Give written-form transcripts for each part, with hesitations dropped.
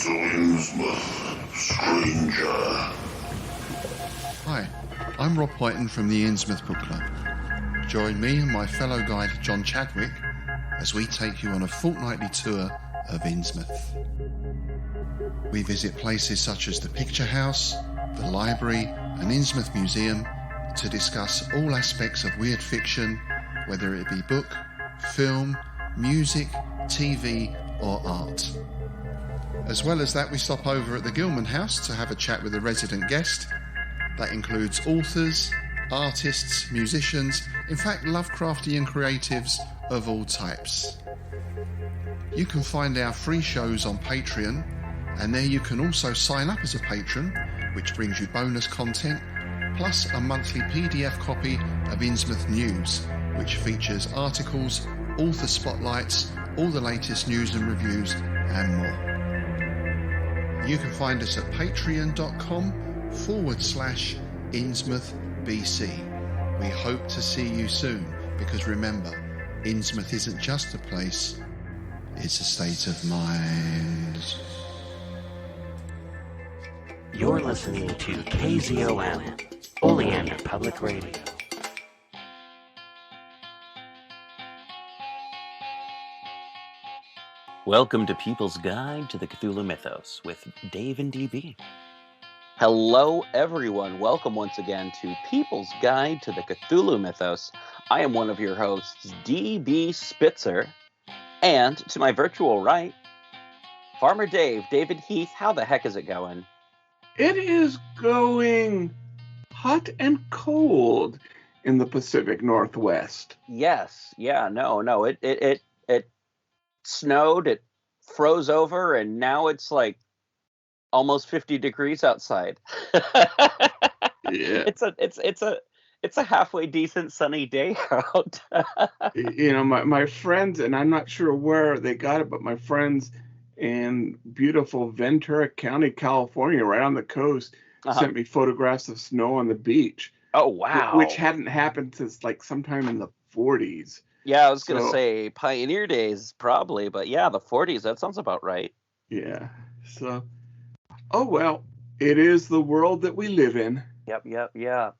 to Innsmouth, stranger. Hi, I'm Rob Whiten from the Innsmouth Book Club. Join me and my fellow guide John Chadwick as we take you on a fortnightly tour of Innsmouth. We visit places such as the Picture House, the Library and Innsmouth Museum to discuss all aspects of weird fiction, whether it be book, film, music, TV or art. As well as that, we stop over at the Gilman House to have a chat with a resident guest. That includes authors, artists, musicians, in fact Lovecraftian creatives of all types. You can find our free shows on Patreon, and there you can also sign up as a patron, which brings you bonus content, plus a monthly PDF copy of Innsmouth News, which features articles, author spotlights, all the latest news and reviews, and more. You can find us at patreon.com/InnsmouthBC. We hope to see you soon, because remember, Innsmouth isn't just a place, it's a state of mind. You're listening to KZOM, Oleander Public Radio. Welcome to People's Guide to the Cthulhu Mythos with Dave and DB. Hello, everyone. Welcome once again to People's Guide to the Cthulhu Mythos. I am one of your hosts, DB Spitzer. And to my virtual right, Farmer Dave, David Heath. How the heck is it going? It is going hot and cold in the Pacific Northwest. Yes. Yeah, no. It snowed, it froze over, and now it's like almost 50 degrees outside. Yeah. It's a halfway decent sunny day out. You know, my friends, and I'm not sure where they got it, but my friends in beautiful Ventura County, California, right on the coast, sent me photographs of snow on the beach. Oh, wow. Which hadn't happened since like sometime in the 40s. Yeah, I was going to say pioneer days probably, but yeah, the 40s, that sounds about right. Yeah. So, oh, well, it is the world that we live in. Yep.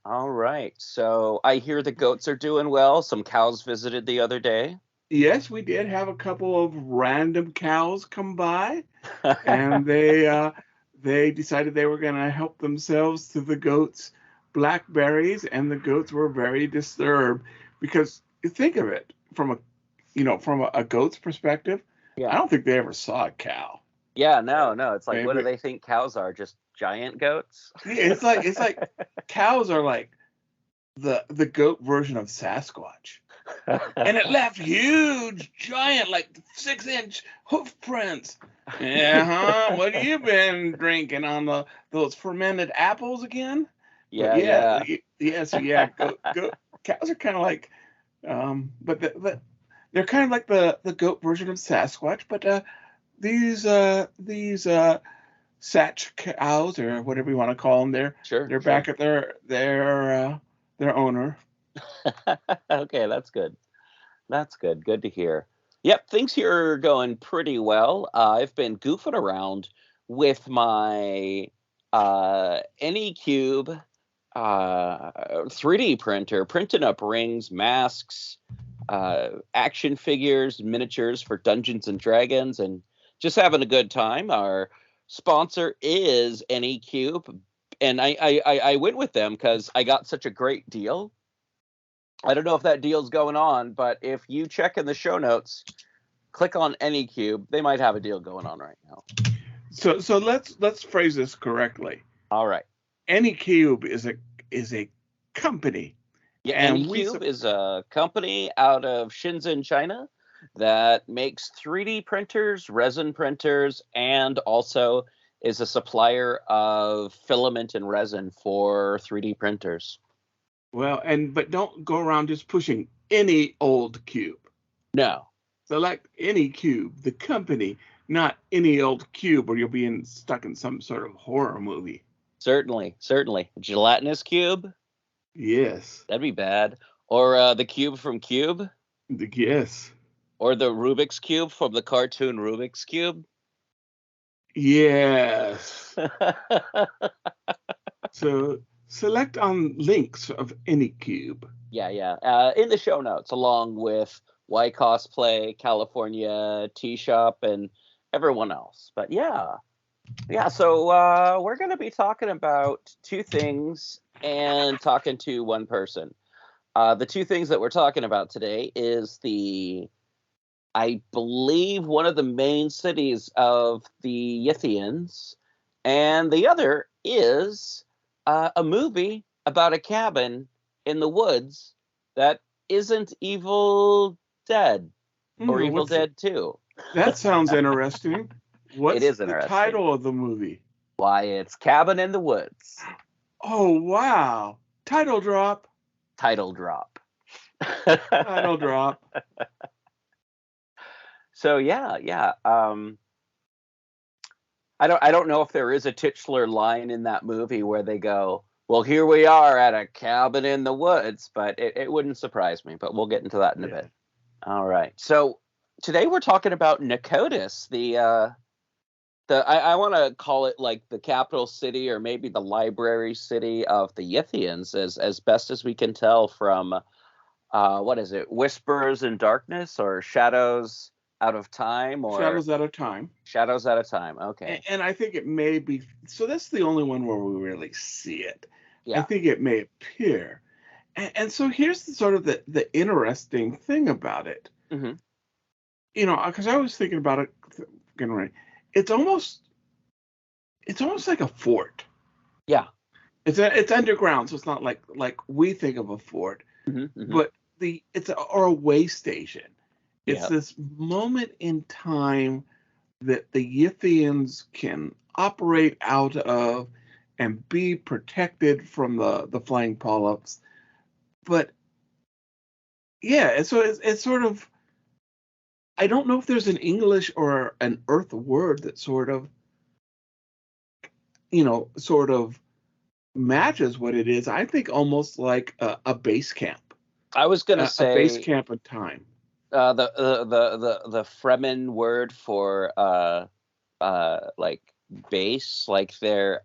All right. So I hear the goats are doing well. Some cows visited the other day. Yes, we did have a couple of random cows come by, and they decided they were going to help themselves to the goats' blackberries, and the goats were very disturbed because you think of it from a goat's perspective. Yeah. I don't think they ever saw a cow. Yeah, no. It's like, Maybe. What do they think cows are? Just giant goats? Yeah, it's like cows are like the goat version of Sasquatch. And it left huge, giant, like 6-inch hoof prints. Yeah, what have you been drinking on those fermented apples again? Yeah. So cows are kind of like, but they're kind of like the goat version of Sasquatch. But these Satch cows, or whatever you want to call them, they're back at their owner. Okay, that's good. Good to hear. Yep, things here are going pretty well. I've been goofing around with my Anycube 3D printer, printing up rings, masks, action figures, miniatures for Dungeons and Dragons, and just having a good time. Our sponsor is Anycube, and I went with them because I got such a great deal. I don't know if that deal's going on, but if you check in the show notes, click on Anycube. They might have a deal going on right now. So let's phrase this correctly. All right. Anycube is a company. Yeah, and Anycube is a company out of Shenzhen, China, that makes 3D printers, resin printers, and also is a supplier of filament and resin for 3D printers. Well, but don't go around just pushing any old cube. No. Select Anycube, the company, not any old cube, or you'll be stuck in some sort of horror movie. Certainly. Gelatinous cube? Yes. That'd be bad. Or the cube from Cube? Yes. Or the Rubik's Cube from the cartoon Rubik's Cube? Yes. So select on links of any cube. Yeah. In the show notes, along with Y Cosplay, California Tea Shop, and everyone else. But yeah. So we're going to be talking about two things and talking to one person. The two things that we're talking about today is I believe, one of the main cities of the Yithians, and the other is a movie about a cabin in the woods that isn't Evil Dead or Evil Dead 2. That sounds interesting. What's is the interesting. title of the movie? Why, it's Cabin in the Woods. Oh, wow. Title drop. Title drop. Title drop. So yeah. I don't know if there is a titular line in that movie where they go, "Well, here we are at a cabin in the woods," but it wouldn't surprise me. But we'll get into that in a bit. All right. So today we're talking about NAKOTUS, I want to call it like the capital city, or maybe the library city of the Yithians, as best as we can tell from what is it, Whispers in Darkness, or Shadows Out of Time, or Shadows Out of Time. Shadows Out of Time. Okay. And I think it may be, so that's the only one where we really see it. Yeah. I think it may appear. And so here's the interesting thing about it. Mm-hmm. You know, because I was thinking about it getting ready. It's almost like a fort. Yeah. It's underground, so it's not like we think of a fort. Mm-hmm. But or a way station. It's this moment in time that the Yithians can operate out of and be protected from the flying polyps. But yeah, so it's sort of, I don't know if there's an English or an Earth word that sort of matches what it is. I think almost like a base camp. I was gonna say a base camp in time. The Fremen word for like base, like they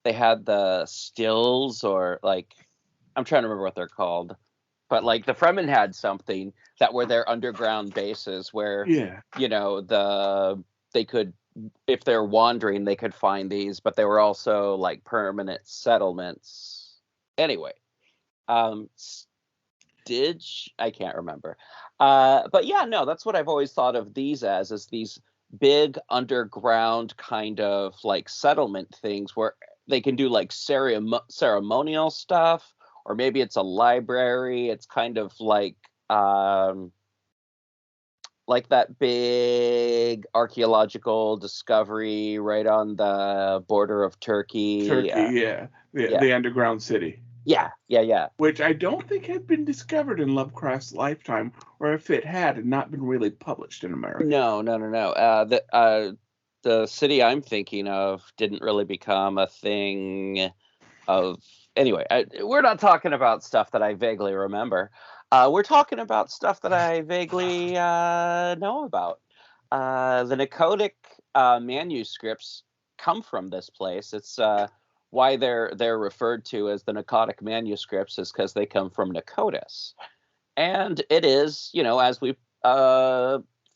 had the stills, or like, I'm trying to remember what they're called, but like the Fremen had something that were their underground bases where they could, if they're wandering, they could find these, but they were also like permanent settlements. Anyway, I can't remember. But yeah, no, that's what I've always thought of these as, is these big underground kind of like settlement things where they can do like ceremonial stuff, or maybe it's a library. It's kind of like that big archaeological discovery right on the border of Turkey. The underground city. Yeah. Which I don't think had been discovered in Lovecraft's lifetime, or if it had not been really published in America. No. The city I'm thinking of didn't really become a thing of... Anyway, we're not talking about stuff that I vaguely remember. We're talking about stuff that I vaguely know about. The NAKOTIC manuscripts come from this place. It's why they're referred to as the NAKOTIC manuscripts, is because they come from NAKOTUS. And it is, as we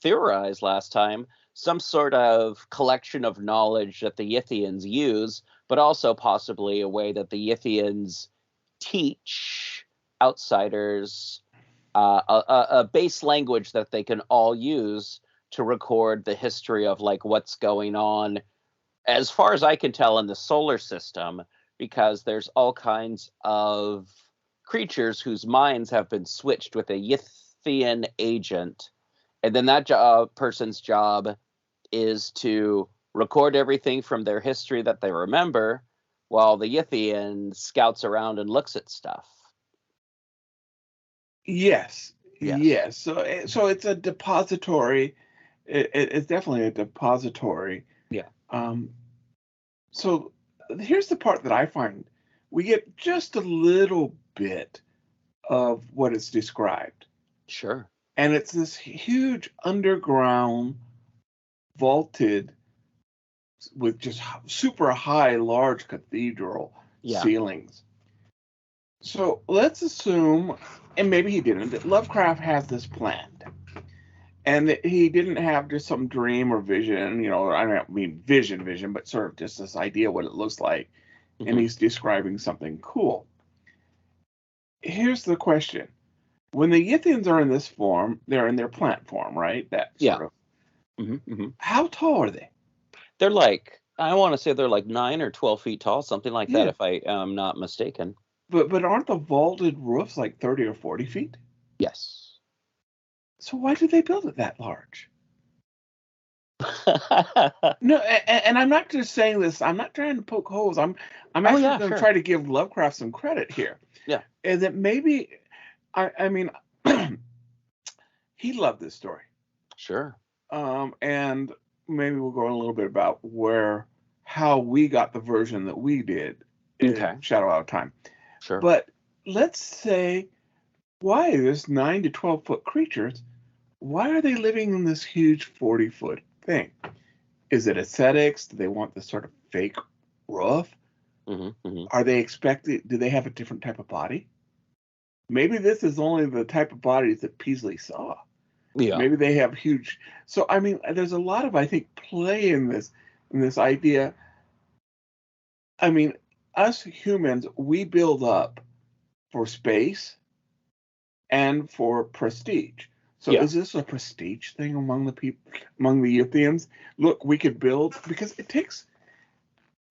theorized last time, some sort of collection of knowledge that the Yithians use, but also possibly a way that the Yithians teach outsiders a base language that they can all use to record the history of like what's going on, as far as I can tell, in the solar system, because there's all kinds of creatures whose minds have been switched with a Yithian agent, and then that person's job is to record everything from their history that they remember, while the Yithian scouts around and looks at stuff. Yes. So it's a depository. It's definitely a depository. Yeah. So here's the part that I find we get just a little bit of what is described. Sure. And it's this huge underground vaulted with just super high, large cathedral ceilings. So let's assume, and maybe he didn't, that Lovecraft has this planned. And that he didn't have just some dream or vision, I don't mean vision, but sort of just this idea what it looks like. Mm-hmm. And he's describing something cool. Here's the question. When the Yithians are in this form, they're in their plant form, right? That sort of. Mm-hmm, mm-hmm. How tall are they? They're like, I want to say they're like 9 or 12 feet tall, something like that, if I am not mistaken. But aren't the vaulted roofs like 30 or 40 feet? Yes. So why did they build it that large? No, and I'm not just saying this. I'm not trying to poke holes. I'm actually going to try to give Lovecraft some credit here. Yeah. And that maybe, I mean, he loved this story. Sure. And maybe we'll go on a little bit about how we got the version that we did in Shadow Out of Time. Sure. But let's say, why this 9 to 12 foot creatures? Why are they living in this huge 40-foot thing? Is it aesthetics? Do they want this sort of fake roof? Mm-hmm, mm-hmm. Are they do they have a different type of body? Maybe this is only the type of bodies that Peasley saw. Yeah. Maybe they have huge. So, I mean, there's a lot of, I think, play in this idea. I mean, us humans, we build up for space and for prestige. So is this a prestige thing among the people, among the Yithians? Look, we could build, because it takes,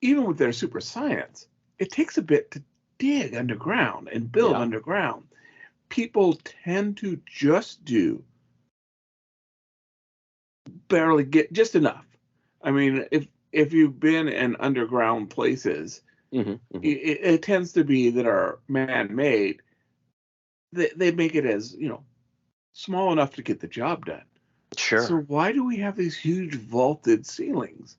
even with their super science, it takes a bit to dig underground and build underground. People tend to just do barely get just enough. I mean, if you've been in underground places, it tends to be that are man-made. They make it as, small enough to get the job done. Sure. So why do we have these huge vaulted ceilings?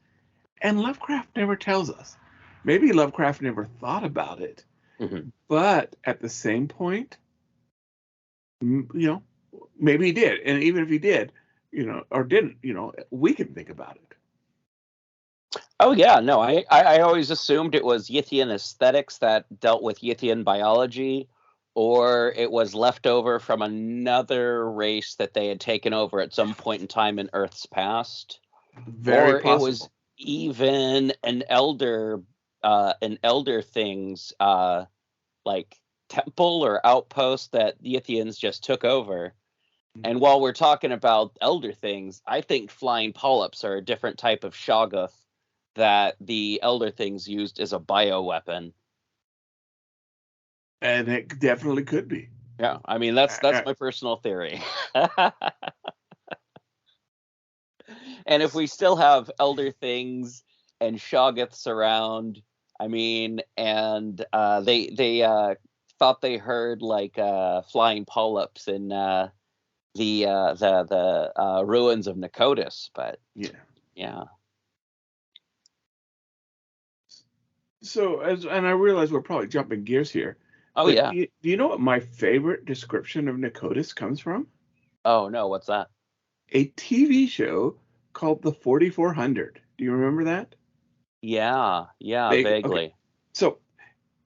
And Lovecraft never tells us. Maybe Lovecraft never thought about it. Mm-hmm. But at the same point, maybe he did. And even if he did, or didn't, we can think about it. Oh, yeah. No, I always assumed it was Yithian aesthetics that dealt with Yithian biology, or it was left over from another race that they had taken over at some point in time in Earth's past. Very possible. It was even an elder things, like temple or outpost that the Yithians just took over. And while we're talking about elder things, I think flying polyps are a different type of Shoggoth that the elder things used as a bioweapon. And it definitely could be. Yeah, I mean, that's my personal theory. And if we still have elder things and Shoggoths around, I mean, and they thought they heard like flying polyps in the ruins of NAKOTUS, but yeah. So and I realize we're probably jumping gears here. Oh, yeah. Do you know what my favorite description of NAKOTUS comes from? Oh, no. What's that? A TV show called The 4400. Do you remember that? Yeah, vaguely. Okay. So,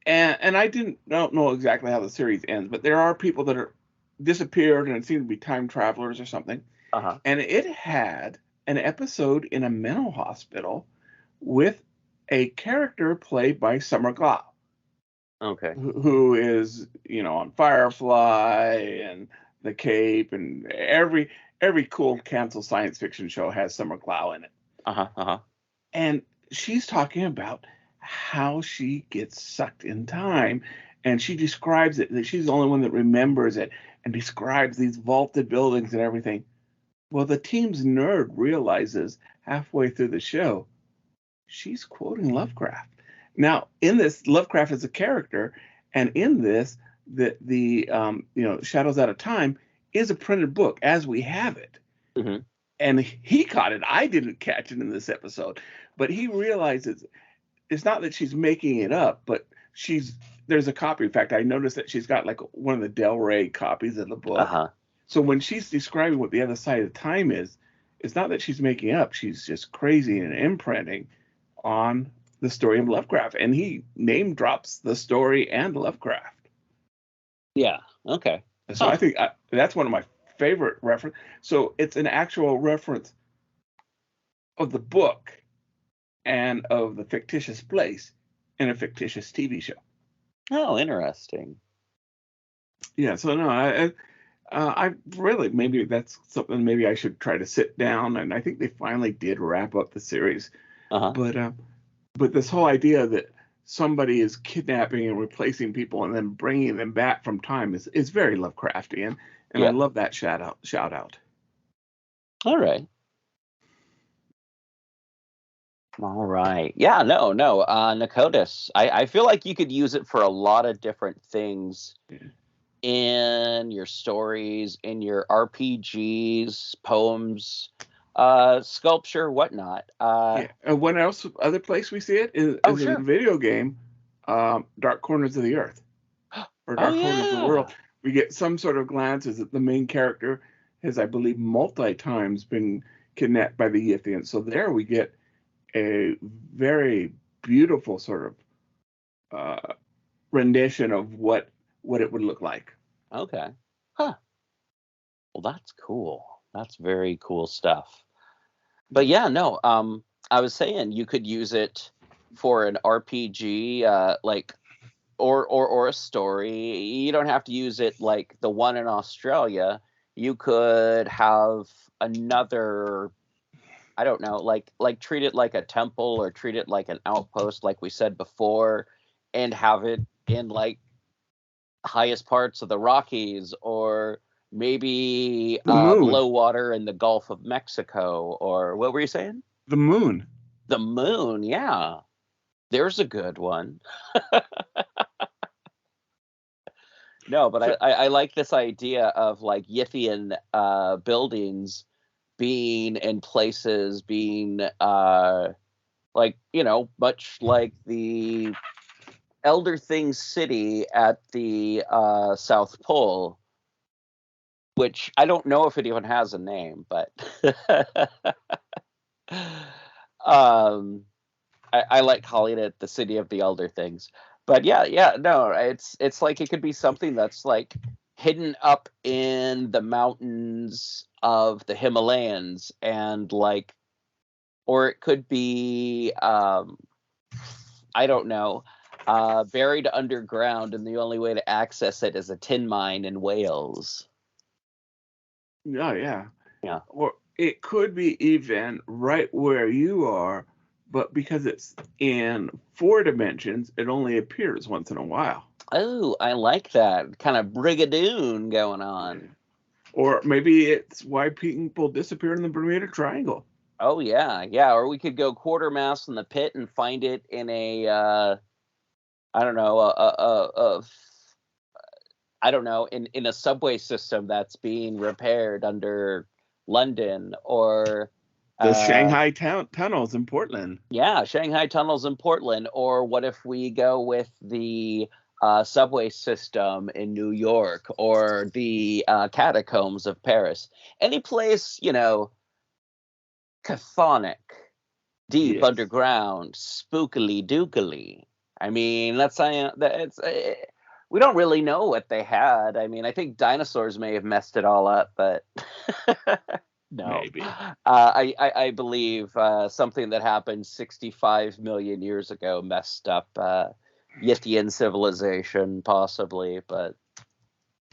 and I don't know exactly how the series ends, but there are people that are disappeared and it seemed to be time travelers or something. And it had an episode in a mental hospital with a character played by Summer Glau. Okay. Who is, on Firefly and The Cape, and every cool canceled science fiction show has Summer Glau in it. And she's talking about how she gets sucked in time, and she describes it, that she's the only one that remembers it, and describes these vaulted buildings and everything. Well, the team's nerd realizes halfway through the show, she's quoting Lovecraft. Now, in this, Lovecraft is a character, and in this, the Shadows Out of Time is a printed book as we have it. Mm-hmm. And he caught it. I didn't catch it in this episode, but he realizes it's not that she's making it up, but there's a copy. In fact, I noticed that she's got like one of the Del Rey copies of the book. So when she's describing what the other side of time is, it's not that she's making it up. She's just crazy and imprinting. on the story of Lovecraft, and he name drops the story and Lovecraft. Yeah. Okay. So I think that's one of my favorite reference. So it's an actual reference of the book and of the fictitious place in a fictitious TV show. Oh, interesting. Yeah. So no, I really, maybe that's something maybe I should try to sit down, and I think they finally did wrap up the series. But this whole idea that somebody is kidnapping and replacing people and then bringing them back from time is very Lovecraftian, and I love that shout out. All right. All right. Yeah, no. NAKOTUS. I feel like you could use it for a lot of different things in your stories, in your RPGs, poems, sculpture, whatnot. And what else? Other place we see it is in the video game, Dark Corners of the Earth, or Dark Corners of the World. We get some sort of glances that the main character has, I believe, multi times been kidnapped by the Yithians. So there we get a very beautiful sort of rendition of what it would look like. Okay. Huh. Well, that's cool. That's very cool stuff. But yeah, no, I was saying you could use it for an RPG, like, or a story. You don't have to use it like the one in Australia. You could have another, I don't know, like treat it like a temple or treat it like an outpost, like we said before, and have it in like highest parts of the Rockies, or maybe below water in the Gulf of Mexico, or what were you saying? The moon. The moon, yeah. There's a good one. No, but I like this idea of like Yithian buildings being in places, being like, you know, much like the Elder Things city at the South Pole, which I don't know if it even has a name, but I like calling it the city of the Elder Things. But no, it's like it could be something that's like hidden up in the mountains of the Himalayas, and like, or it could be I don't know, buried underground, and the only way to access it is a tin mine in Wales. Yeah. Or it could be even right where you are, but because it's in 4 dimensions, it only appears once in a while. Oh, I like that. Kind of Brigadoon going on. Or maybe it's why people disappear in the Bermuda Triangle. Oh, yeah. Or we could go Quartermass in the pit and find it in a, I don't know, in a subway system that's being repaired under London, or the Shanghai tunnels in Portland. Yeah, Shanghai tunnels in Portland. Or what if we go with the subway system in New York, or the catacombs of Paris? Any place, you know, chthonic, deep underground, spookily dookily. I mean, that's we don't really know what they had. I mean, I think dinosaurs may have messed it all up, but no. Maybe. I believe something that happened 65 million years ago messed up Yithian civilization, possibly, but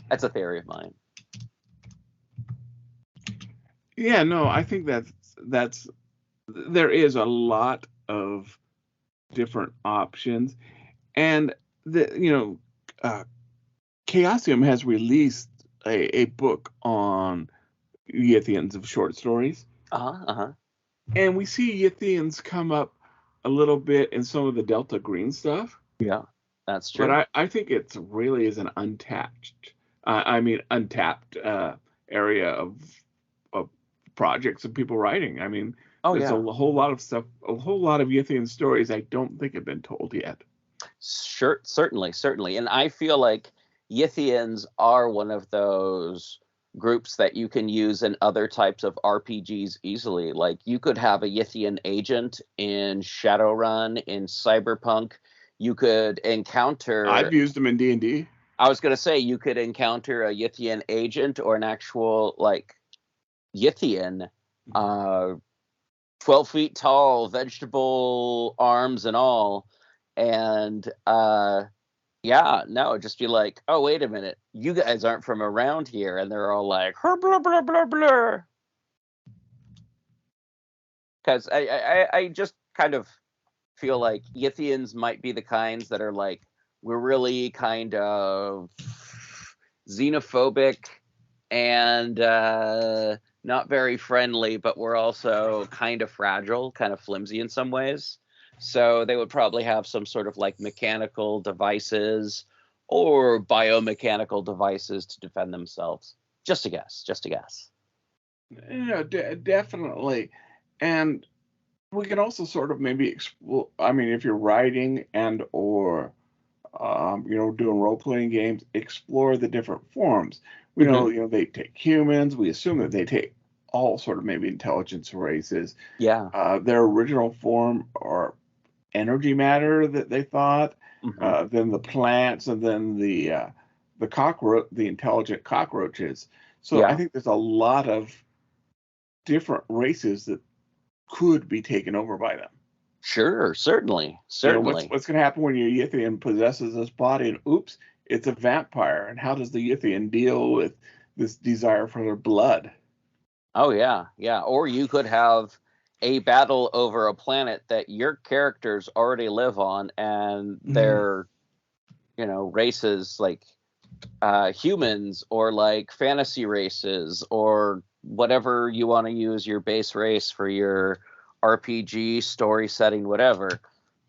that's a theory of mine. Yeah, no, I think that's there is a lot of different options, and Chaosium has released a book on Yithians of short stories. And we see Yithians come up a little bit in some of the Delta Green stuff. Yeah, that's true. But I think it's really is an untapped area of projects and people writing. I mean, there's a whole lot of stuff, a whole lot of Yithian stories I don't think have been told yet. Sure, certainly. And I feel like Yithians are one of those groups that you can use in other types of RPGs easily. Like you could have a Yithian agent in Shadowrun, in Cyberpunk. You could encounter. I've used them in D&D. I was going to say you could encounter a Yithian agent or an actual like Yithian, 12 feet tall, vegetable arms and all, and just be like, oh wait a minute, you guys aren't from around here, and they're all like, blah blah blah blah. Because I just kind of feel like Yithians might be the kinds that are like, we're really kind of xenophobic and not very friendly, but we're also kind of fragile, kind of flimsy in some ways. So they would probably have some sort of like mechanical devices or biomechanical devices to defend themselves. Just a guess. Yeah, definitely. And we can also sort of maybe explore, I mean, if you're writing and or doing role-playing games, explore the different forms. We know, they take humans. We assume that they take all sort of maybe intelligence races. Yeah. Their original form or energy matter that they thought, then the plants, and then the intelligent cockroaches. So I think there's a lot of different races that could be taken over by them. Sure, certainly. What's going to happen when your Yithian possesses this body and oops, it's a vampire? And how does the Yithian deal with this desire for their blood? Oh, yeah. Or you could have a battle over a planet that your characters already live on, and their, races like humans or like fantasy races or whatever you want to use your base race for your RPG story setting, whatever.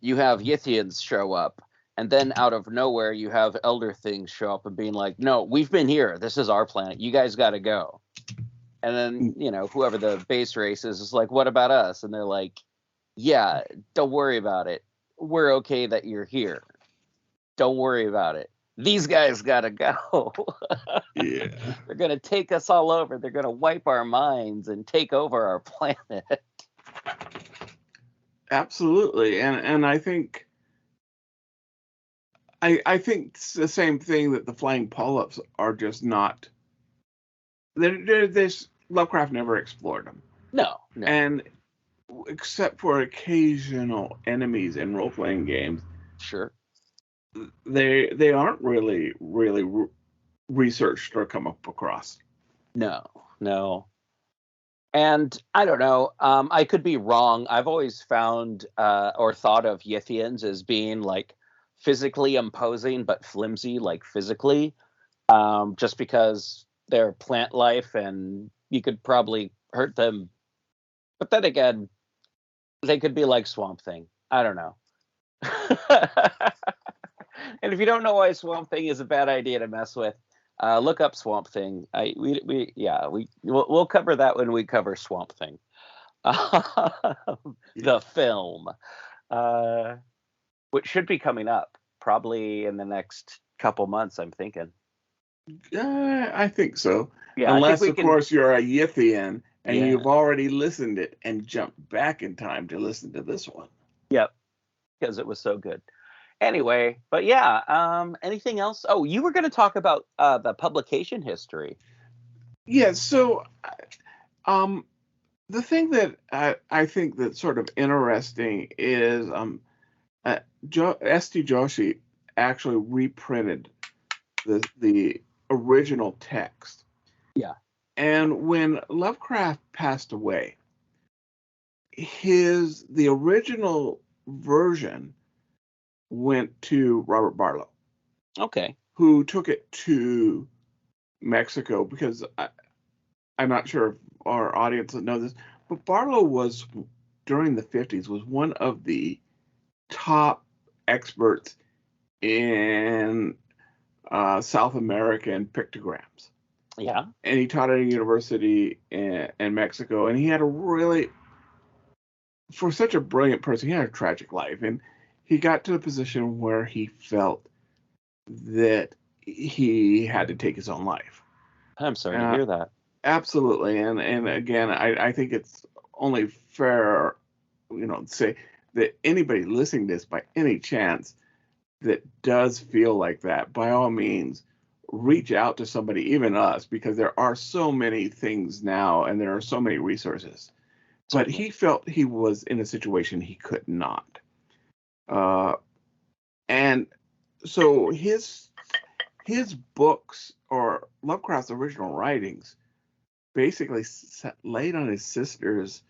You have Yithians show up, and then out of nowhere you have Elder Things show up and being like, no, we've been here, this is our planet, you guys got to go. And then whoever the base race is like, what about us? And they're like, yeah, don't worry about it, we're okay that you're here, don't worry about it, these guys got to go. Yeah, they're gonna take us all over, they're gonna wipe our minds and take over our planet. Absolutely. And I think it's the same thing, that the flying polyps are just not. There's Lovecraft never explored them. No. And except for occasional enemies in role-playing games, Sure. they aren't really researched or come up across. No. And I don't know, I could be wrong. I've always found or thought of Yithians as being like physically imposing but flimsy, like physically, just because they're plant life and you could probably hurt them. But then again, they could be like Swamp Thing. I don't know. And if you don't know why Swamp Thing is a bad idea to mess with, look up Swamp Thing. We'll cover that when we cover Swamp Thing, the film, which should be coming up probably in the next couple months, I'm thinking. I think so. Yeah, unless of course you're a Yithian and you've already listened it and jumped back in time to listen to this one. Yep, because it was so good. Anyway, but yeah, anything else? Oh, you were going to talk about the publication history. Yeah, so the thing that I think that's sort of interesting is S.T. Joshi actually reprinted the original text. Yeah. And when Lovecraft passed away, the original version went to Robert Barlow. Okay. Who took it to Mexico, because I'm not sure if our audience knows this, but Barlow was, during the 50s, was one of the top experts in South American pictograms. Yeah. And he taught at a university in Mexico, and he had for such a brilliant person, he had a tragic life, and he got to a position where he felt that he had to take his own life. I'm sorry to hear that. Absolutely, and again, I think it's only fair, to say that anybody listening to this by any chance that does feel like that, by all means, reach out to somebody, even us, because there are so many things now and there are so many resources. But he felt he was in a situation he could not. And so his books, or Lovecraft's original writings, basically laid on his sister's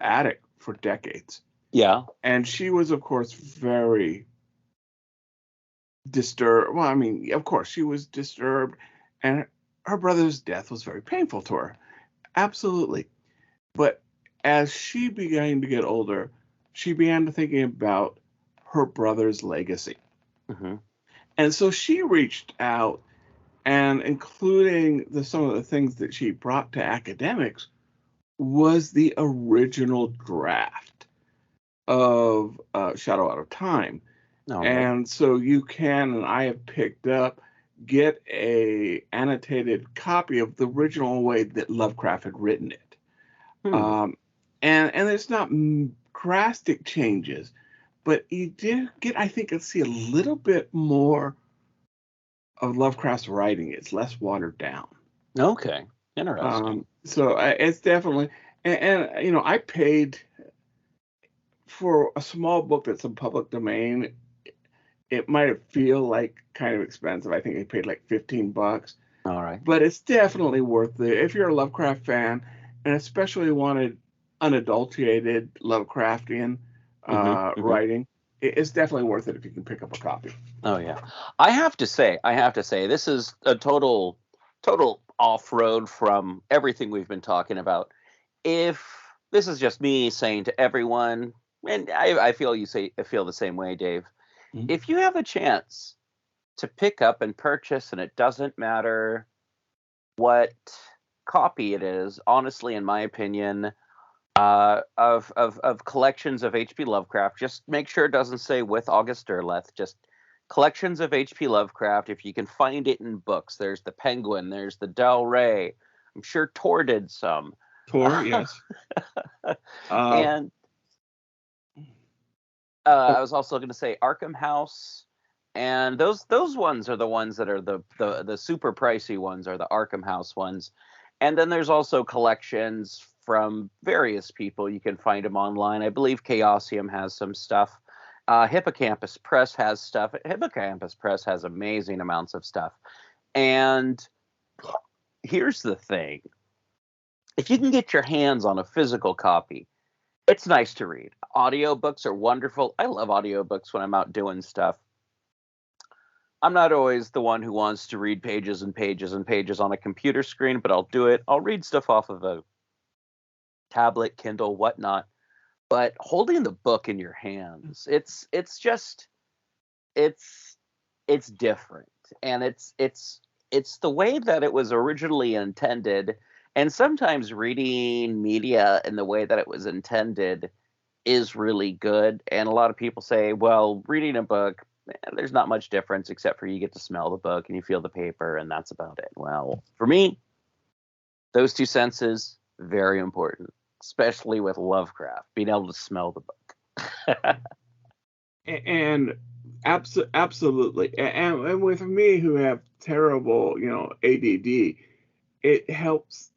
attic for decades. Yeah. And she was, of course, very disturbed. Well, I mean, of course, she was disturbed, and her brother's death was very painful to her. Absolutely. But as she began to get older, she began to thinking about her brother's legacy. Mm-hmm. And so she reached out, and including some of the things that she brought to academics was the original draft of Shadow Out of Time. Oh, and so you can, and I have picked up, get a annotated copy of the original way that Lovecraft had written it. And there's not drastic changes, but you did get, I think, see a little bit more of Lovecraft's writing. It's less watered down. Okay, interesting. So it's definitely, and I paid for a small book that's in public domain. It might feel like kind of expensive. I think I paid like $15. All right. But it's definitely worth it if you're a Lovecraft fan, and especially wanted unadulterated Lovecraftian writing. It's definitely worth it if you can pick up a copy. Oh yeah, I have to say, this is a total off-road from everything we've been talking about. If this is just me saying to everyone, and I feel feel the same way, Dave. Mm-hmm. If you have a chance to pick up and purchase, and it doesn't matter what copy it is, honestly, in my opinion, of collections of H.P. Lovecraft, just make sure it doesn't say with August Derleth, just collections of H.P. Lovecraft. If you can find it in books, there's the Penguin, there's the Del Rey. I'm sure Tor did some. Tor, yes. And I was also going to say Arkham House, and those ones are the ones that are the super pricey ones, are the Arkham House ones. And then there's also collections from various people. You can find them online. I believe Chaosium has some stuff. Hippocampus Press has stuff. Hippocampus Press has amazing amounts of stuff. And here's the thing. If you can get your hands on a physical copy, it's nice to read. Audiobooks are wonderful. I love audiobooks when I'm out doing stuff. I'm not always the one who wants to read pages and pages and pages on a computer screen, but I'll do it. I'll read stuff off of a tablet, Kindle, whatnot. But holding the book in your hands, it's different. And it's the way that it was originally intended. And sometimes reading media in the way that it was intended is really good. And a lot of people say, well, reading a book, there's not much difference except for you get to smell the book and you feel the paper, and that's about it. Well, for me, those two senses, very important, especially with Lovecraft, being able to smell the book. And absolutely. And with me, who have terrible, ADD, it helps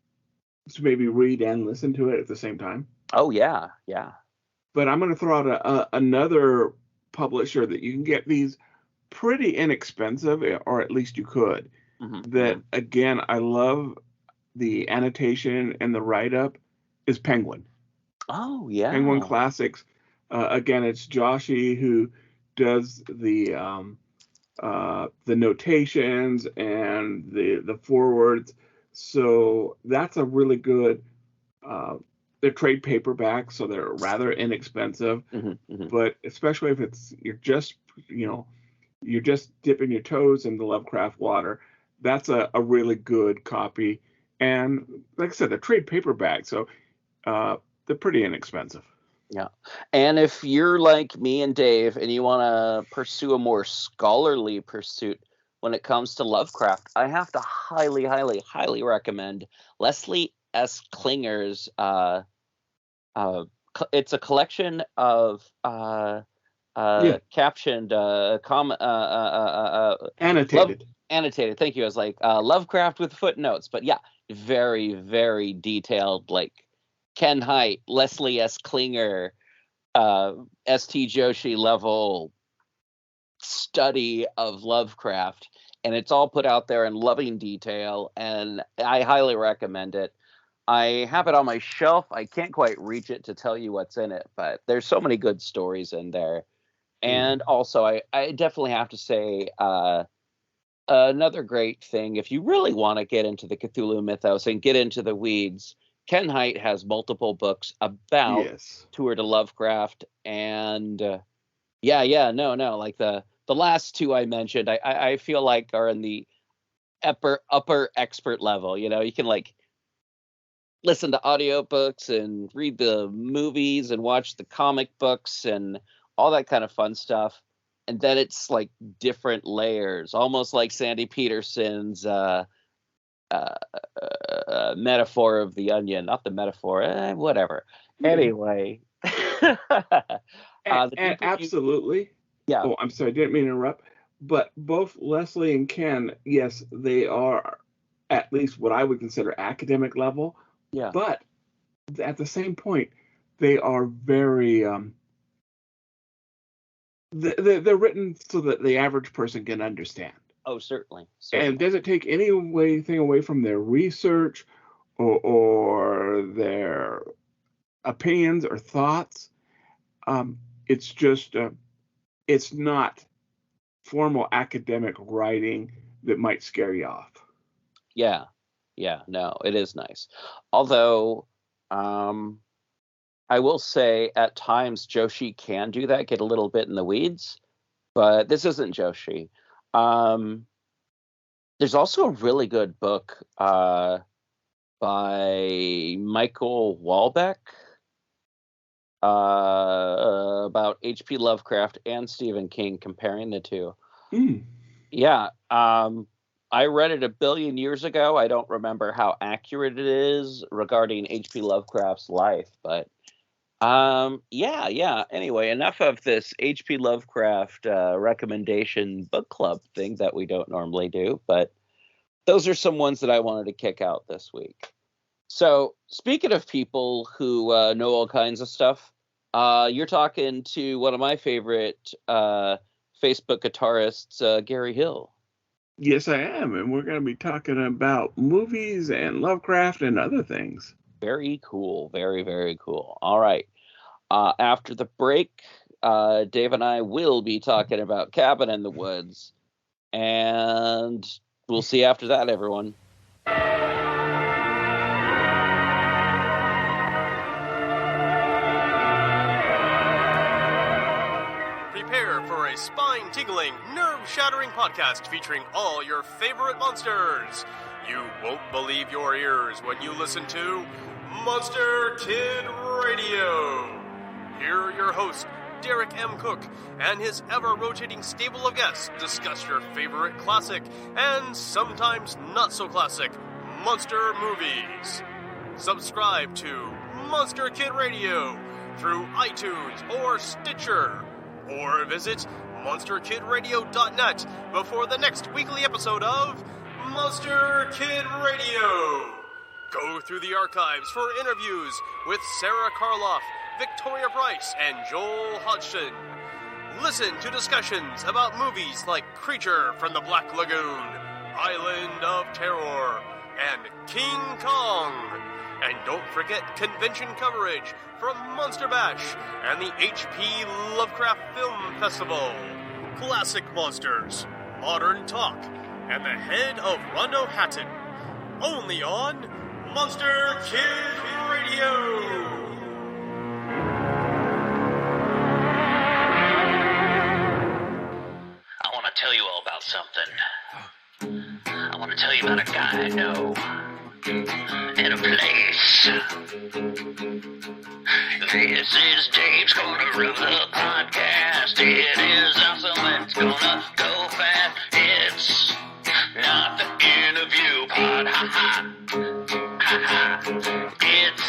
to maybe read and listen to it at the same time. Oh, yeah, yeah. But I'm going to throw out another publisher that you can get these pretty inexpensive, or at least you could. Mm-hmm. That, again, I love the annotation and the write-up, is Penguin. Oh, yeah. Penguin Classics. Again, it's Joshi who does the notations and the forwards. So that's a really good. They're trade paperbacks, so they're rather inexpensive. Mm-hmm, mm-hmm. But especially if you're just dipping your toes in the Lovecraft water, that's a really good copy. And like I said, they're trade paperbacks, so they're pretty inexpensive. Yeah. And if you're like me and Dave and you want to pursue a more scholarly pursuit, when it comes to Lovecraft, I have to highly, highly, highly recommend Leslie S. Klinger's. It's a collection of captioned, annotated. Annotated. Thank you. I was like Lovecraft with footnotes, but yeah, very, very detailed, like Ken Hite, Leslie S. Klinger, S.T. Joshi level study of Lovecraft, and it's all put out there in loving detail, and I highly recommend it. I have it on my shelf. I can't quite reach it to tell you what's in it, but there's so many good stories in there. And also, I definitely have to say, another great thing, if you really want to get into the Cthulhu mythos and get into the weeds, Ken Hite has multiple books about Tour to Lovecraft, and like the last two I mentioned, I feel like are in the upper expert level. You know, you can like listen to audiobooks and read the movies and watch the comic books and all that kind of fun stuff. And then it's like different layers, almost like Sandy Peterson's metaphor of the onion. Not the metaphor, whatever. Anyway. Absolutely. Yeah. Oh, I'm sorry, I didn't mean to interrupt. But both Leslie and Ken, yes, they are at least what I would consider academic level. Yeah. But at the same point, they are very they're written so that the average person can understand. Oh, certainly. And does it take anything away from their research or their opinions or thoughts? It's just it's not formal academic writing that might scare you off. Yeah, no, it is nice. Although, I will say at times Joshi can do that, get a little bit in the weeds, but this isn't Joshi. There's also a really good book by Michael Walbeck about H.P. Lovecraft and Stephen King, comparing the two. Yeah. I read it a billion years ago. I don't remember how accurate it is regarding H.P. Lovecraft's life, but yeah. Anyway, enough of this H.P. Lovecraft recommendation book club thing that we don't normally do, but those are some ones that I wanted to kick out this week. So, speaking of people who know all kinds of stuff, you're talking to one of my favorite Facebook guitarists, Gary Hill. Yes, I am, and we're going to be talking about movies and Lovecraft and other things. Very cool. Very, very cool. All right. After the break, Dave and I will be talking about Cabin in the Woods, and we'll see you after that, everyone. Prepare for a spine-tingling, nerve-shattering podcast featuring all your favorite monsters. You won't believe your ears when you listen to Monster Kid Radio. Here are your hosts, Derek M. Cook, and his ever-rotating stable of guests discuss your favorite classic and sometimes not-so-classic monster movies. Subscribe to Monster Kid Radio through iTunes or Stitcher, or visit monsterkidradio.net before the next weekly episode of Monster Kid Radio. Go through the archives for interviews with Sarah Karloff, Victoria Price, and Joel Hodgson. Listen to discussions about movies like Creature from the Black Lagoon, Island of Terror, and King Kong. And don't forget convention coverage from Monster Bash and the HP Lovecraft Film Festival. Classic monsters, modern talk, and the head of Rondo Hatton. Only on Monster Kid Radio. I want to tell you all about something. I want to tell you about a guy I know in a place. This is Dave's Corner of the Podcast. It is awesome. It's gonna go fast. It's It's not the interview part, ha ha, ha ha. It's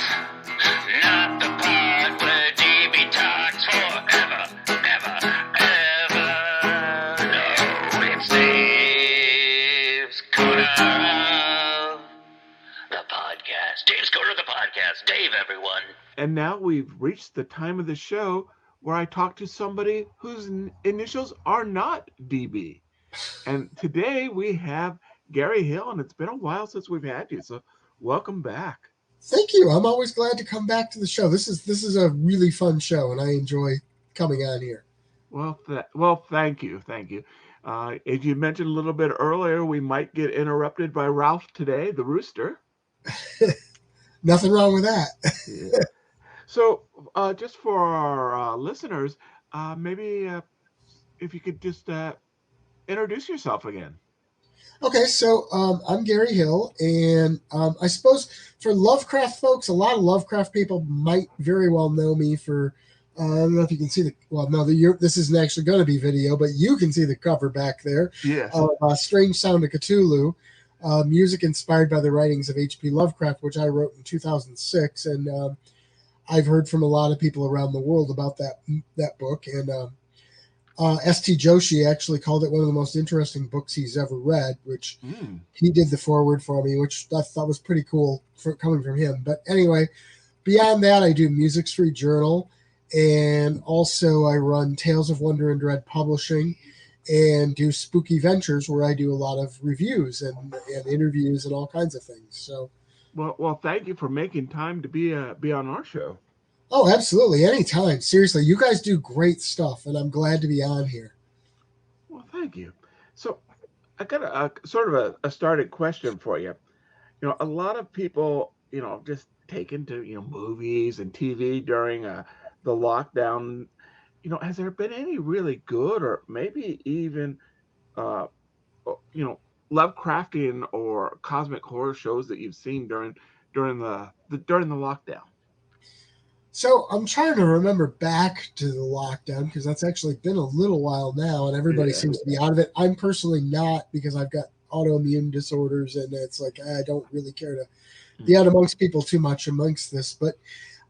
not the part where DB talks forever, ever, ever. No, it's Dave's Corner of the Podcast. Dave's Corner of the Podcast. Dave, everyone. And now we've reached the time of the show where I talk to somebody whose initials are not DB. And today we have Gary Hill, and it's been a while since we've had you, so welcome back. Thank you. I'm always glad to come back to the show. This is a really fun show, and I enjoy coming on here. Well, thank you. As you mentioned a little bit earlier, we might get interrupted by Ralph today, the rooster. Nothing wrong with that. Yeah. So, just for our listeners, maybe if you could just introduce yourself again. Okay, so I'm Gary Hill, and I suppose for Lovecraft folks, a lot of Lovecraft people might very well know me for, I don't know if you can see this isn't actually going to be video, but you can see the cover back there. Yes. Strange Sound of Cthulhu, music inspired by the writings of H.P. Lovecraft, which I wrote in 2006, and I've heard from a lot of people around the world about that book, and S.T. Joshi actually called it one of the most interesting books he's ever read, which he did the foreword for me, which I thought was pretty cool coming from him. But anyway, beyond that, I do Music Street Journal, and also I run Tales of Wonder and Dread Publishing, and do Spooky Ventures, where I do a lot of reviews and interviews and all kinds of things. So, well, thank you for making time to be on our show. Oh, absolutely. Anytime. Seriously, you guys do great stuff, and I'm glad to be on here. Well, thank you. So I got a sort of a started question for you. You know, a lot of people, just take into, movies and TV during the lockdown. Has there been any really good or maybe even, Lovecraftian or cosmic horror shows that you've seen during the lockdown? So I'm trying to remember back to the lockdown, because that's actually been a little while now, and everybody seems to be out of it. I'm personally not, because I've got autoimmune disorders, and it's like I don't really care to be out amongst people too much amongst this. But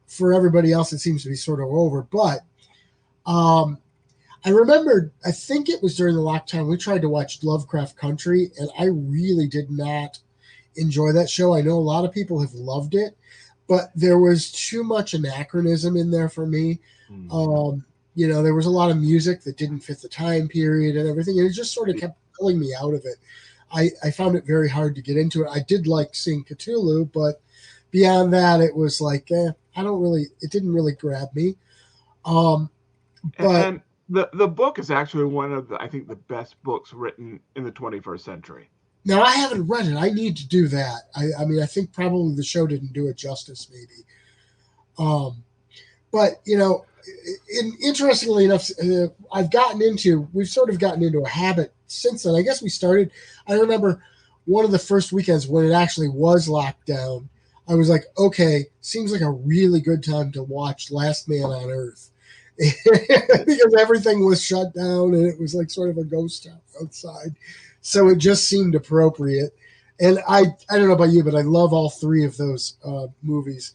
for everybody else, it seems to be sort of over. But I remember, I think it was during the lockdown, we tried to watch Lovecraft Country, and I really did not enjoy that show. I know a lot of people have loved it, but there was too much anachronism in there for me. There was a lot of music that didn't fit the time period and everything, and it just sort of kept pulling me out of it. I found it very hard to get into it. I did like seeing Cthulhu, but beyond that, it was like, it didn't really grab me. And the book is actually one of I think the best books written in the 21st century. Now, I haven't read it. I need to do that. I mean, I think probably the show didn't do it justice, maybe. But, interestingly enough, we've sort of gotten into a habit since then. I guess I remember one of the first weekends when it actually was locked down, I was like, okay, seems like a really good time to watch Last Man on Earth. Because everything was shut down and it was like sort of a ghost town outside. So it just seemed appropriate. And I don't know about you, but I love all three of those movies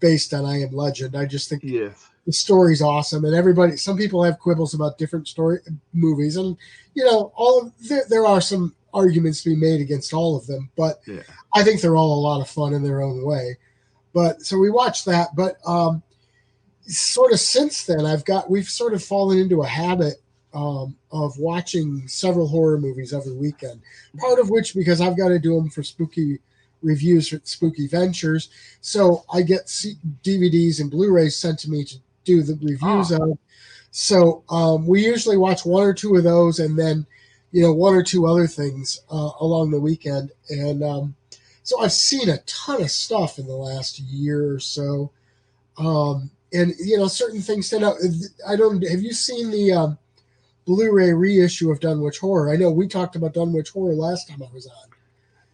based on I Am Legend. I just think the story's awesome. And some people have quibbles about different movies. And, there are some arguments to be made against all of them. But I think they're all a lot of fun in their own way. But so we watched that. But sort of since then, we've sort of fallen into a habit of watching several horror movies every weekend, part of which because I've got to do them for spooky reviews for Spooky Ventures. So I get DVDs and Blu-rays sent to me to do the reviews of. So we usually watch one or two of those and then, one or two other things along the weekend. And so I've seen a ton of stuff in the last year or so. And, certain things stand out. Have you seen the Blu-ray reissue of Dunwich Horror? I know we talked about Dunwich Horror last time I was on.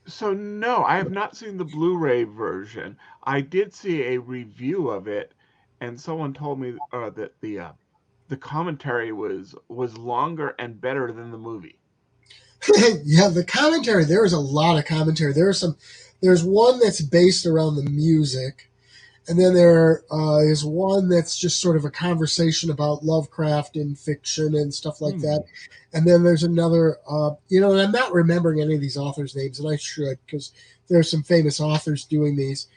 So no, I have not seen the Blu-ray version. I did see a review of it, and someone told me that the commentary was longer and better than the movie. Yeah, the commentary, there is a lot of commentary. There's one that's based around the music, and then there is one that's just sort of a conversation about Lovecraft and fiction and stuff like that. And then there's another, and I'm not remembering any of these authors' names, and I should, because there are some famous authors doing these.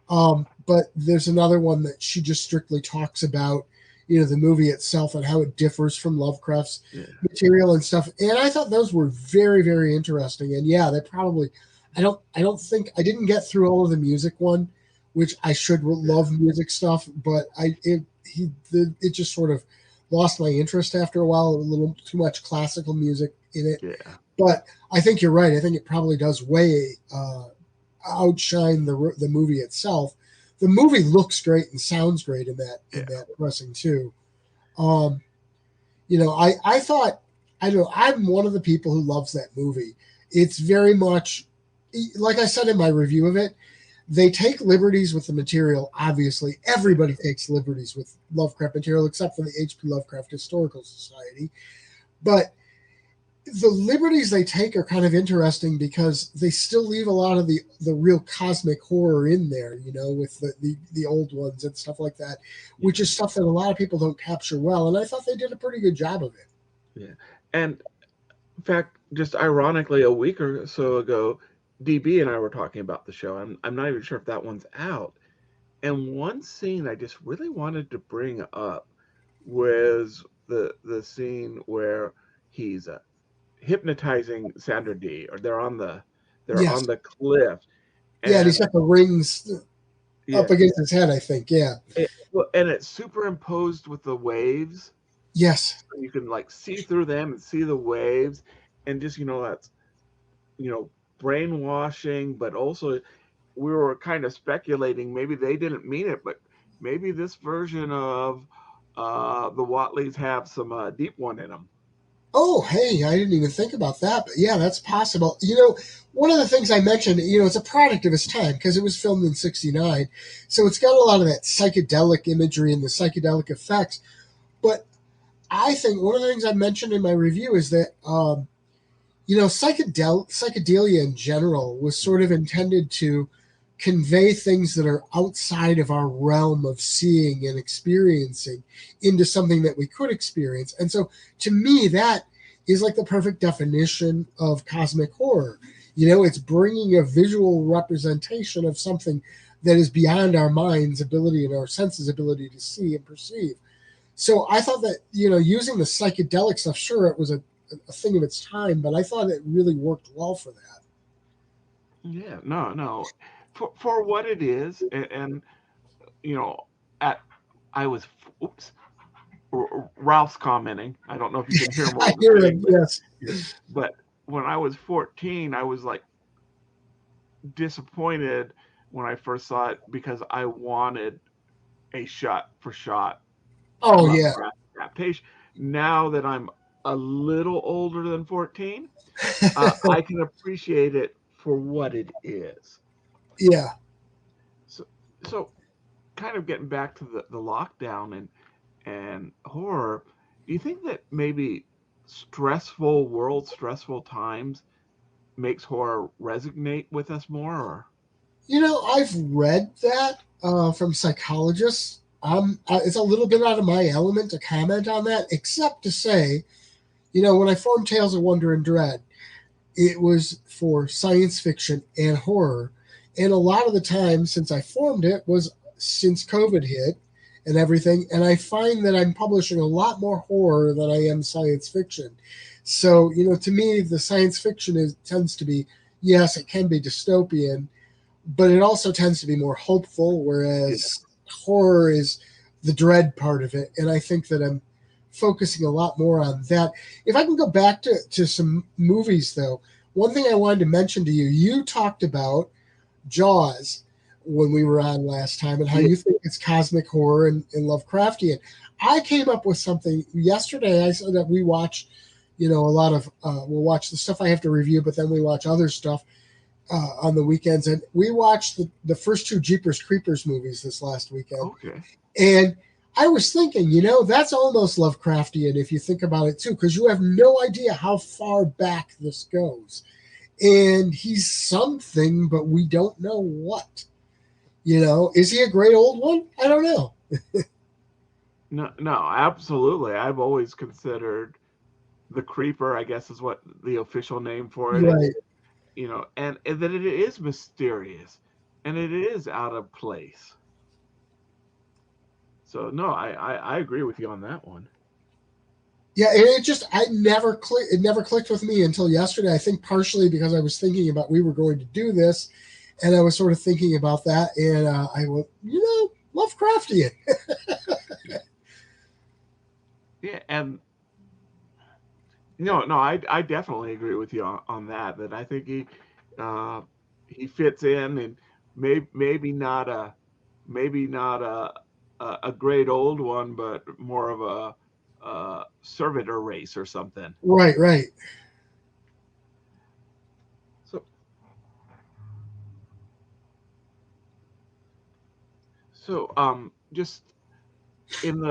But there's another one that she just strictly talks about, the movie itself and how it differs from Lovecraft's material and stuff. And I thought those were very, very interesting. And yeah, they probably, I didn't get through all of the music one, which I should love music stuff, but it just sort of lost my interest after a while. A little too much classical music in it. Yeah. But I think you're right. I think it probably does way outshine the movie itself. The movie looks great and sounds great in that pressing too. I thought, I'm one of the people who loves that movie. It's very much, like I said in my review of it, they take liberties with the material. Obviously, everybody takes liberties with Lovecraft material except for the H.P. Lovecraft Historical Society. But the liberties they take are kind of interesting because they still leave a lot of the real cosmic horror in there, with the old ones and stuff like that, which is stuff that a lot of people don't capture well. And I thought they did a pretty good job of it. Yeah. And in fact, just ironically, a week or so ago, DB and I were talking about the show. I'm not even sure if that one's out. And one scene I just really wanted to bring up was the scene where he's hypnotizing Sandra D, or they're on the cliff. And he's got the rings up against his head, I think. Yeah. And it's superimposed with the waves. Yes. So you can see through them and see the waves, and just that's brainwashing, but also we were kind of speculating maybe they didn't mean it, but maybe this version of the Watleys have some deep one in them. Oh, hey, I didn't even think about that. But yeah, that's possible. One of the things I mentioned, it's a product of its time because it was filmed in 1969. So it's got a lot of that psychedelic imagery and the psychedelic effects. But I think one of the things I mentioned in my review is that, psychedelia in general was sort of intended to convey things that are outside of our realm of seeing and experiencing into something that we could experience. And so to me, that is like the perfect definition of cosmic horror. It's bringing a visual representation of something that is beyond our mind's ability and our senses' ability to see and perceive. So I thought that, using the psychedelic stuff, sure, it was a thing of its time, but I thought it really worked well for that. Yeah, no. For what it is, and Ralph's commenting. I don't know if you can hear him. I hear him. Yes. But when I was 14, I was disappointed when I first saw it because I wanted a shot-for-shot. Oh yeah. Adaptation. Now that I'm a little older than 14, I can appreciate it for what it is. Yeah. So kind of getting back to the lockdown and horror, do you think that maybe stressful times makes horror resonate with us more? Or? I've read that from psychologists. It's a little bit out of my element to comment on that, except to say, when I formed Tales of Wonder and Dread, it was for science fiction and horror. And a lot of the time since I formed it was since COVID hit and everything. And I find that I'm publishing a lot more horror than I am science fiction. So, to me, the science fiction tends to be, yes, it can be dystopian, but it also tends to be more hopeful, whereas horror is the dread part of it. And I think that I'm focusing a lot more on that. If I can go back to some movies, though, one thing I wanted to mention to you, you talked about Jaws when we were on last time and how you think it's cosmic horror and Lovecraftian. I came up with something yesterday. I said that we watch, a lot of, we'll watch the stuff I have to review, but then we watch other stuff on the weekends. And we watched the first two Jeepers Creepers movies this last weekend. Okay. And I was thinking, you know, that's almost Lovecraftian if you think about it too, because you have no idea how far back this goes. And he's something, but we don't know what. You know, is he a great old one? I don't know. No, no, absolutely. I've always considered the Creeper, I guess is what the official name for it is. Right. You know, and that it is mysterious and it is out of place. So no, I agree with you on that one. Yeah, and it never clicked with me until yesterday. I think partially because I was thinking about we were going to do this, and I was sort of thinking about that, and I went, you know, Lovecraftian. Yeah, and no, I definitely agree with you on that. That I think he fits in, and maybe not a great old one, but more of a servitor race or something. Right, right. So just in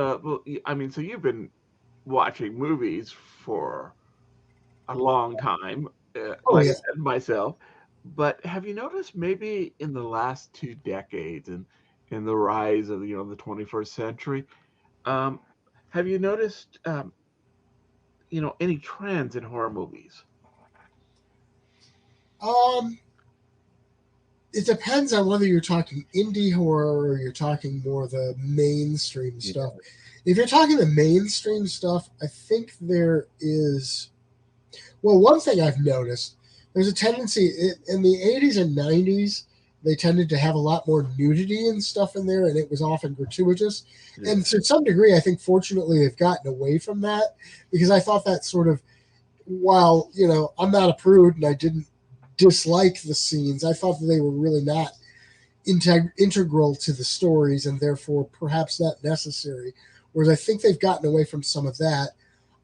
I mean, so you've been watching movies for a long time, Oh like yeah. I said myself. But have you noticed maybe in the last 2 decades and in the rise of the 21st century, um, have you noticed any trends in horror movies? Um, it depends on whether you're talking indie horror or you're talking more the mainstream stuff. If you're talking the mainstream stuff, I think there is. Well, one thing I've noticed, there's a tendency in the 80s and 90s, they tended to have a lot more nudity and stuff in there, and it was often gratuitous. Yeah. And to some degree, I think fortunately they've gotten away from that because I thought that sort of, while, you know, I'm not a prude and I didn't dislike the scenes, I thought that they were really not integral to the stories and therefore perhaps not necessary. Whereas I think they've gotten away from some of that.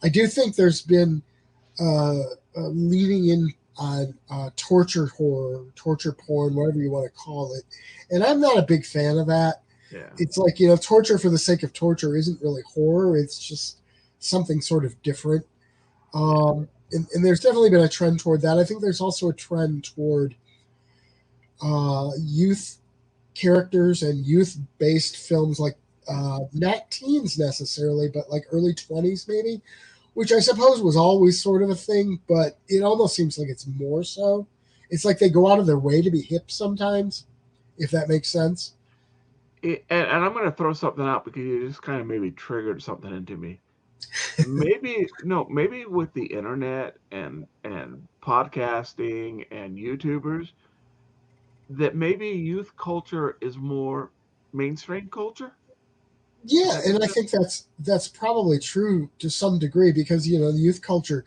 I do think there's been leaning in on torture horror, torture porn, whatever you want to call it. And I'm not a big fan of that. Yeah. It's like, you know, torture for the sake of torture isn't really horror. It's just something sort of different. And there's definitely been a trend toward that. I think there's also a trend toward youth characters and youth-based films, like not teens necessarily, but like early 20s maybe, which I suppose was always sort of a thing, but it almost seems like it's more so. It's like they go out of their way to be hip sometimes, if that makes sense. And I'm going to throw something out because you just kind of maybe triggered something into me. Maybe with the internet and podcasting and YouTubers, that maybe youth culture is more mainstream culture. Yeah, and I think that's probably true to some degree because, you know, the youth culture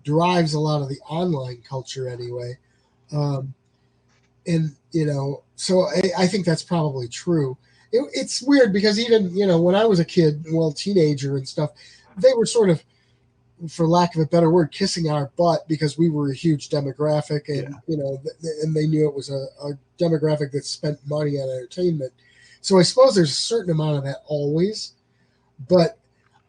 drives a lot of the online culture anyway. And, you know, so I think that's probably true. It's weird because even, you know, when I was a kid, well, teenager and stuff, they were sort of, for lack of a better word, kissing our butt because we were a huge demographic and, you know, and they knew it was a demographic that spent money on entertainment. So I suppose there's a certain amount of that always, but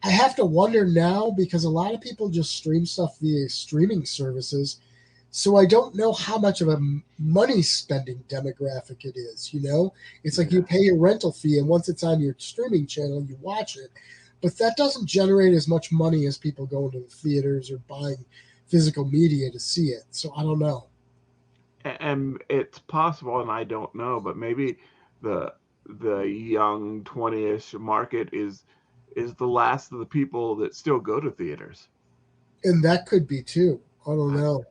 I have to wonder now because a lot of people just stream stuff via streaming services. So I don't know how much of a money spending demographic it is. You know, it's like you pay a rental fee and once it's on your streaming channel, you watch it, but that doesn't generate as much money as people going to the theaters or buying physical media to see it. So I don't know. And it's possible, and I don't know, but maybe the young 20-ish market is the last of the people that still go to theaters. And that could be too. I don't know.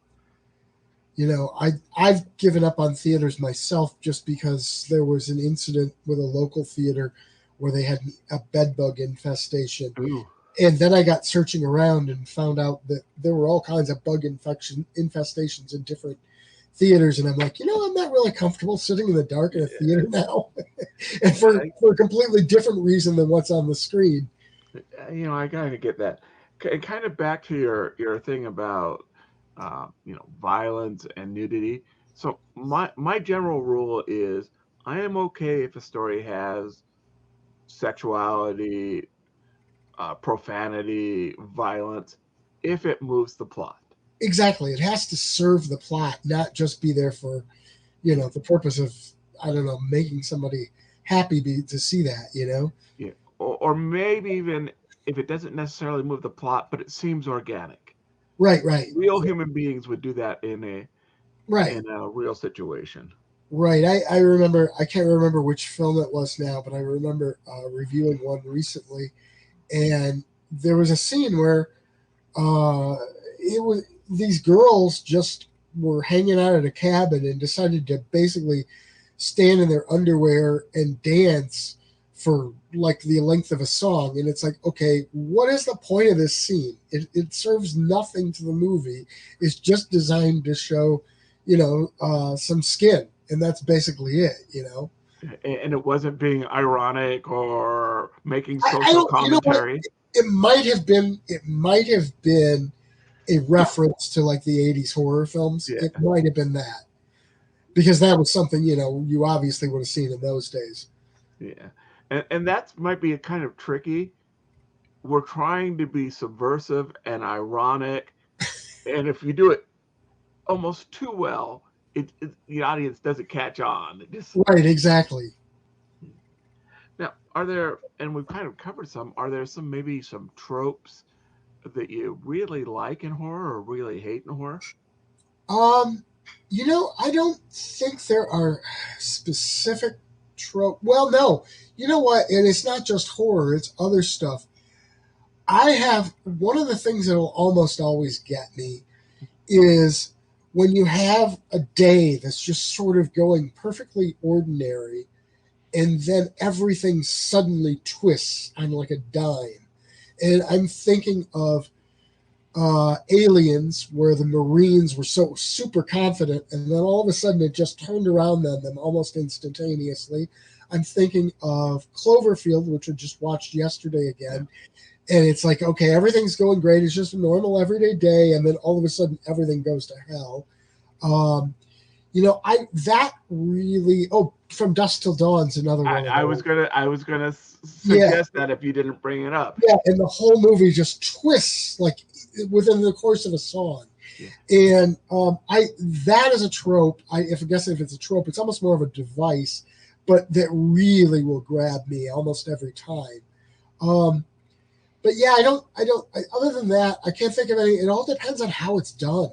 You know, I've given up on theaters myself just because there was an incident with a local theater where they had a bed bug infestation. Ooh. And then I got searching around and found out that there were all kinds of bug infestations in different theaters. And I'm like, you know, I'm not really comfortable sitting in the dark in a theater now. And for a completely different reason than what's on the screen. You know, I gotta get that. Kind of back to your thing about violence and nudity. So my general rule is I am okay if a story has sexuality, profanity, violence, if it moves the plot. Exactly. It has to serve the plot, not just be there for, the purpose of, I don't know, making somebody happy to see that, Yeah. Or maybe even if it doesn't necessarily move the plot, but it seems organic. Right. Real human beings would do that in a real situation. Right. I remember, I can't remember which film it was now, but I remember reviewing one recently, and there was a scene where it was these girls just were hanging out at a cabin and decided to basically stand in their underwear and dance for like the length of a song. And it's like, okay, what is the point of this scene? It serves nothing to the movie. It's just designed to show, some skin. And that's basically it, And it wasn't being ironic or making social commentary. It might have been a reference to like the 80s horror films. Yeah. It might have been that. Because that was something, you obviously would have seen in those days. Yeah. And that might be a kind of tricky. We're trying to be subversive and ironic. And if you do it almost too well, the audience doesn't catch on. Right, exactly. Now, are there, and we've kind of covered some, are there maybe some tropes that you really like in horror or really hate in horror? I don't think there are specific tropes. Well, no. You know what? And it's not just horror, it's other stuff. I have one of the things that'll almost always get me is when you have a day that's just sort of going perfectly ordinary and then everything suddenly twists on like a dime. And I'm thinking of Aliens, where the Marines were so super confident, and then all of a sudden it just turned around on them almost instantaneously. I'm thinking of Cloverfield, which I just watched yesterday again. And it's like, okay, everything's going great. It's just a normal everyday day. And then all of a sudden everything goes to hell. From Dusk Till Dawn's another one. I was gonna suggest that if you didn't bring it up. Yeah, and the whole movie just twists like within the course of a song. Yeah. And that is a trope. I guess if it's a trope, it's almost more of a device, but that really will grab me almost every time. But yeah, other than that, I can't think of any. It all depends on how it's done.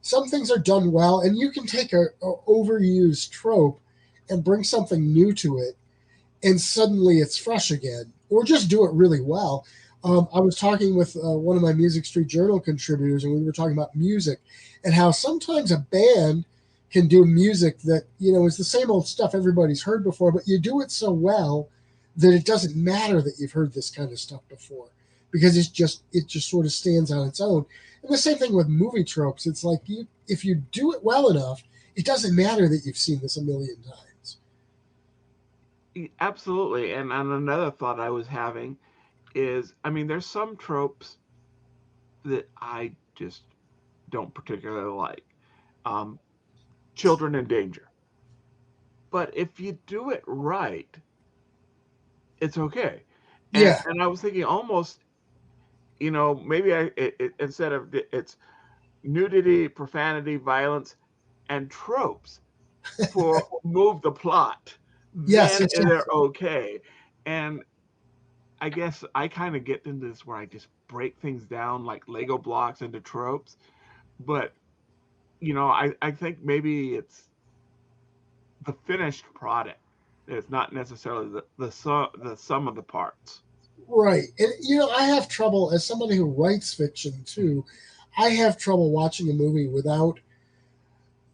Some things are done well, and you can take a overused trope and bring something new to it, and suddenly it's fresh again, or just do it really well. I was talking with one of my Music Street Journal contributors, and we were talking about music and how sometimes a band can do music that, is the same old stuff everybody's heard before, but you do it so well that it doesn't matter that you've heard this kind of stuff before, because it just sort of stands on its own. And the same thing with movie tropes. It's like if you do it well enough, it doesn't matter that you've seen this a million times. Absolutely. And another thought I was having is, there's some tropes that I just don't particularly like. Children in danger. But if you do it right, it's okay. And I was thinking almost, maybe instead of it's nudity, profanity, violence, and tropes for move the plot. Yes, then they're okay. And I guess I kind of get into this where I just break things down like Lego blocks into tropes. But, I think maybe it's the finished product. It's not necessarily the sum of the parts. Right. And, I have trouble, as somebody who writes fiction too, I have trouble watching a movie without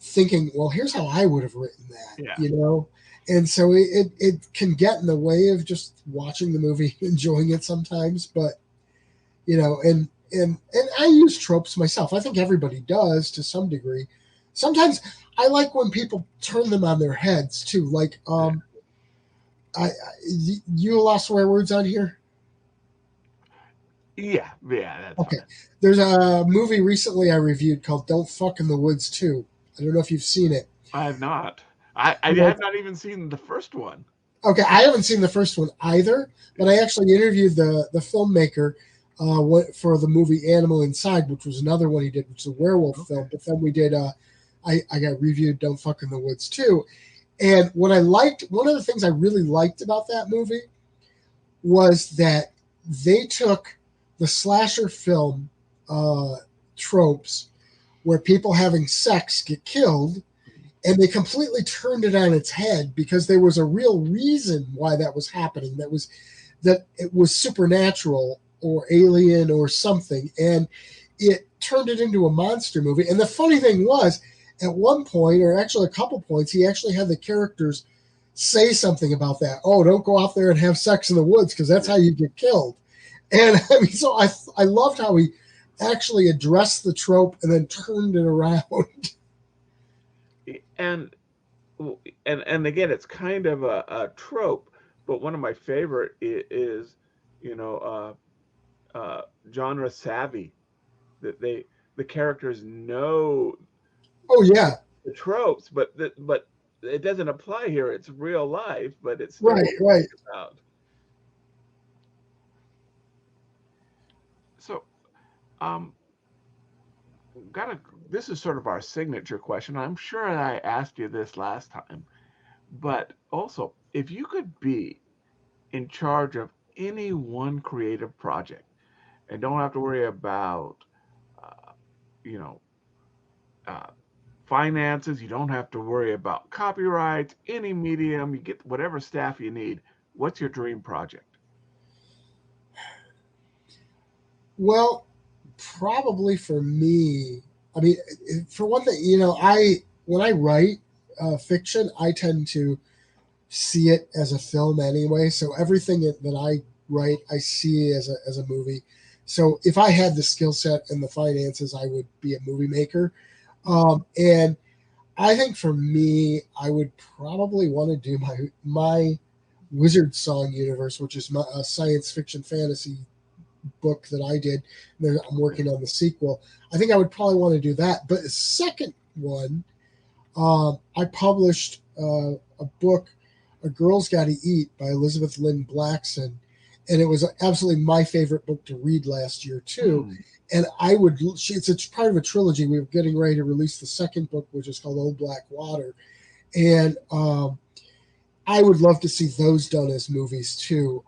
thinking, well, here's how I would have written that, And so it can get in the way of just watching the movie, enjoying it sometimes. But, and I use tropes myself. I think everybody does to some degree. Sometimes I like when people turn them on their heads too. Like, you allow swear words on here? Yeah, that's okay. Fine. There's a movie recently I reviewed called Don't Fuck in the Woods 2. I don't know if you've seen it. I have not. I have not even seen the first one. Okay, I haven't seen the first one either, but I actually interviewed the filmmaker for the movie Animal Inside, which was another one he did, which is a werewolf film. But then we did, I got reviewed Don't Fuck in the Woods too. And what I liked, one of the things I really liked about that movie was that they took the slasher film tropes where people having sex get killed, and they completely turned it on its head because there was a real reason why that was happening. That it was supernatural or alien or something, and it turned it into a monster movie. And the funny thing was, at one point, or actually a couple points, he actually had the characters say something about that. Oh, don't go out there and have sex in the woods because that's how you get killed. And I mean, so I loved how he actually addressed the trope and then turned it around. And again, it's kind of a trope, but one of my favorite is genre savvy, that the characters know. Oh yeah, the tropes, but it doesn't apply here. It's real life, but it's right. About. So, this is sort of our signature question. I'm sure I asked you this last time, but also, if you could be in charge of any one creative project and don't have to worry about, finances, you don't have to worry about copyrights, any medium, you get whatever staff you need, what's your dream project? Well, probably for me, I mean, for one thing, when I write fiction, I tend to see it as a film anyway. So everything that I write, I see as a movie. So if I had the skill set and the finances, I would be a movie maker. And I think for me, I would probably want to do my Wizard Song universe, which is a science fiction fantasy book that I did. I'm working on the sequel. I think I would probably want to do that. But the second one, I published a book, A Girl's Gotta Eat by Elizabeth Lynn Blackson. And it was absolutely my favorite book to read last year, too. And it's part of a trilogy. We were getting ready to release the second book, which is called Old Black Water. And I would love to see those done as movies, too,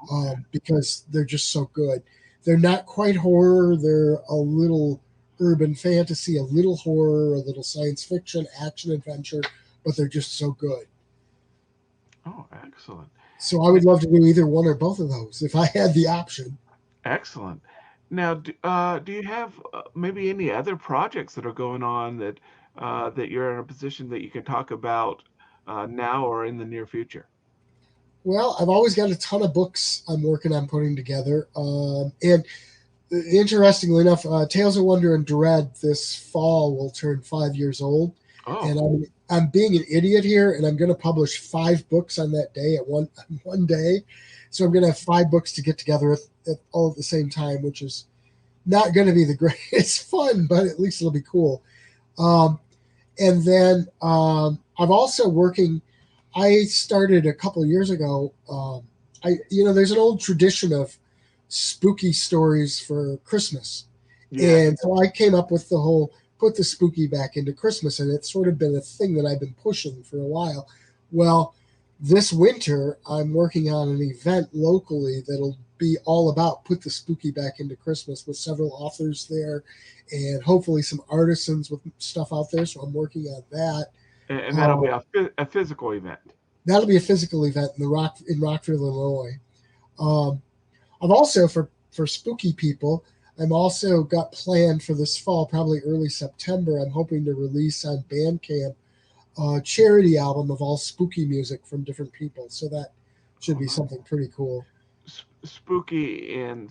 because they're just so good. They're not quite horror. They're a little urban fantasy, a little horror, a little science fiction, action, adventure, but they're just so good. Oh, excellent. So I would love to do either one or both of those if I had the option. Excellent. Now, do you have maybe any other projects that are going on that you're in a position that you can talk about now or in the near future? Well, I've always got a ton of books I'm working on putting together. And interestingly enough, Tales of Wonder and Dread this fall will turn 5 years old. Oh. And I'm being an idiot here, and I'm going to publish 5 books on that day at one day. So I'm going to have 5 books to get together all at the same time, which is not going to be the greatest fun, but at least it'll be cool. And then I'm also working. I started a couple of years ago. There's an old tradition of spooky stories for Christmas. Yeah. And so I came up with the whole put the spooky back into Christmas, and it's sort of been a thing that I've been pushing for a while. Well, this winter, I'm working on an event locally that'll be all about put the spooky back into Christmas with several authors there and hopefully some artisans with stuff out there. So I'm working on that. And that'll be a physical event. That'll be a physical event in Rockville, Illinois. I've also, for spooky people, I'm also got planned for this fall, probably early September, I'm hoping to release on Bandcamp a charity album of all spooky music from different people. So that should be something pretty cool. Spooky in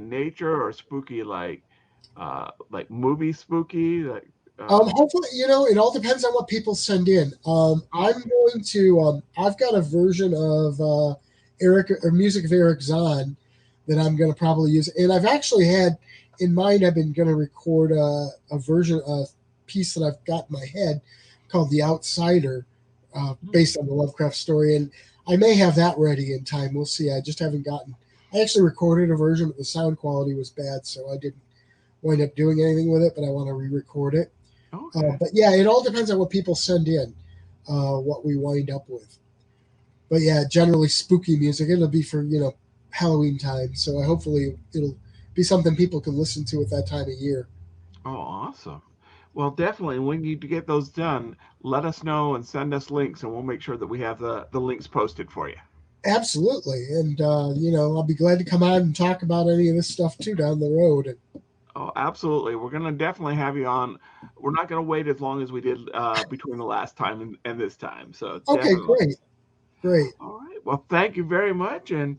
nature, or spooky like movie spooky? Hopefully, it all depends on what people send in. I'm going to, I've got a version of music of Eric Zahn that I'm going to probably use. And I've actually had in mind, I've been going to record a piece that I've got in my head called The Outsider, based on the Lovecraft story. And I may have that ready in time. We'll see. I just haven't gotten. I actually recorded a version, but the sound quality was bad, so I didn't wind up doing anything with it. But I want to re-record it. Okay. But yeah, it all depends on what people send in, what we wind up with. But yeah, generally spooky music. It'll be for Halloween time, so hopefully it'll be something people can listen to at that time of year. Oh, awesome. Well, definitely, when you get those done, let us know and send us links, and we'll make sure that we have the links posted for you. Absolutely, and I'll be glad to come on and talk about any of this stuff too down the road. Oh, absolutely. We're going to definitely have you on. We're not going to wait as long as we did between the last time and this time. So okay, definitely. Great. All right. Well, thank you very much, and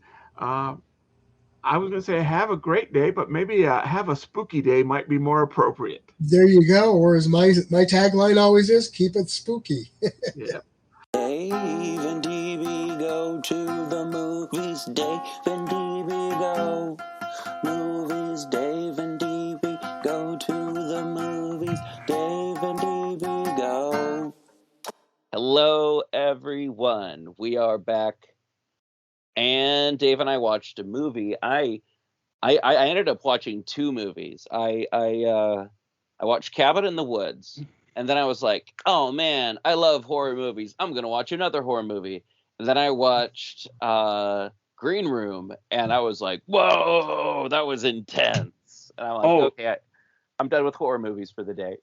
I was going to say have a great day, but maybe have a spooky day might be more appropriate. There you go. Or as my tagline always is, keep it spooky. Yeah. Dave and DB go to the movies. Dave and DB go. Movies. Dave and DB go to the movies. Dave and DB go. Hello, everyone. We are back. And Dave and I watched a movie. I ended up watching two movies. I watched Cabin in the Woods, and then I was like, oh man, I love horror movies. I'm gonna watch another horror movie. And then I watched Green Room, and I was like, whoa, that was intense. And I'm like, okay, I'm done with horror movies for the day.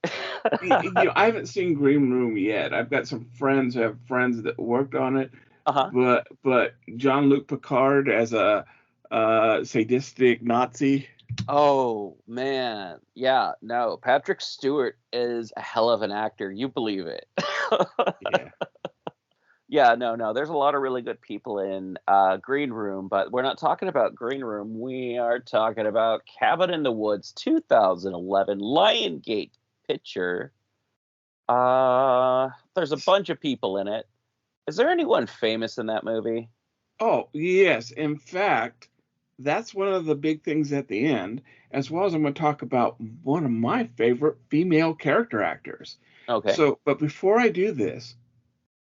I haven't seen Green Room yet. I've got some friends who have friends that worked on it. Uh-huh. But Jean-Luc Picard as a sadistic Nazi. Oh man, yeah, no. Patrick Stewart is a hell of an actor. You believe it? Yeah. Yeah, no. There's a lot of really good people in Green Room, but we're not talking about Green Room. We are talking about Cabin in the Woods, 2011 Lionsgate picture. There's a bunch of people in it. Is there anyone famous in that movie? Oh, yes. In fact, that's one of the big things at the end, as well as I'm going to talk about one of my favorite female character actors. Okay. So, but before I do this,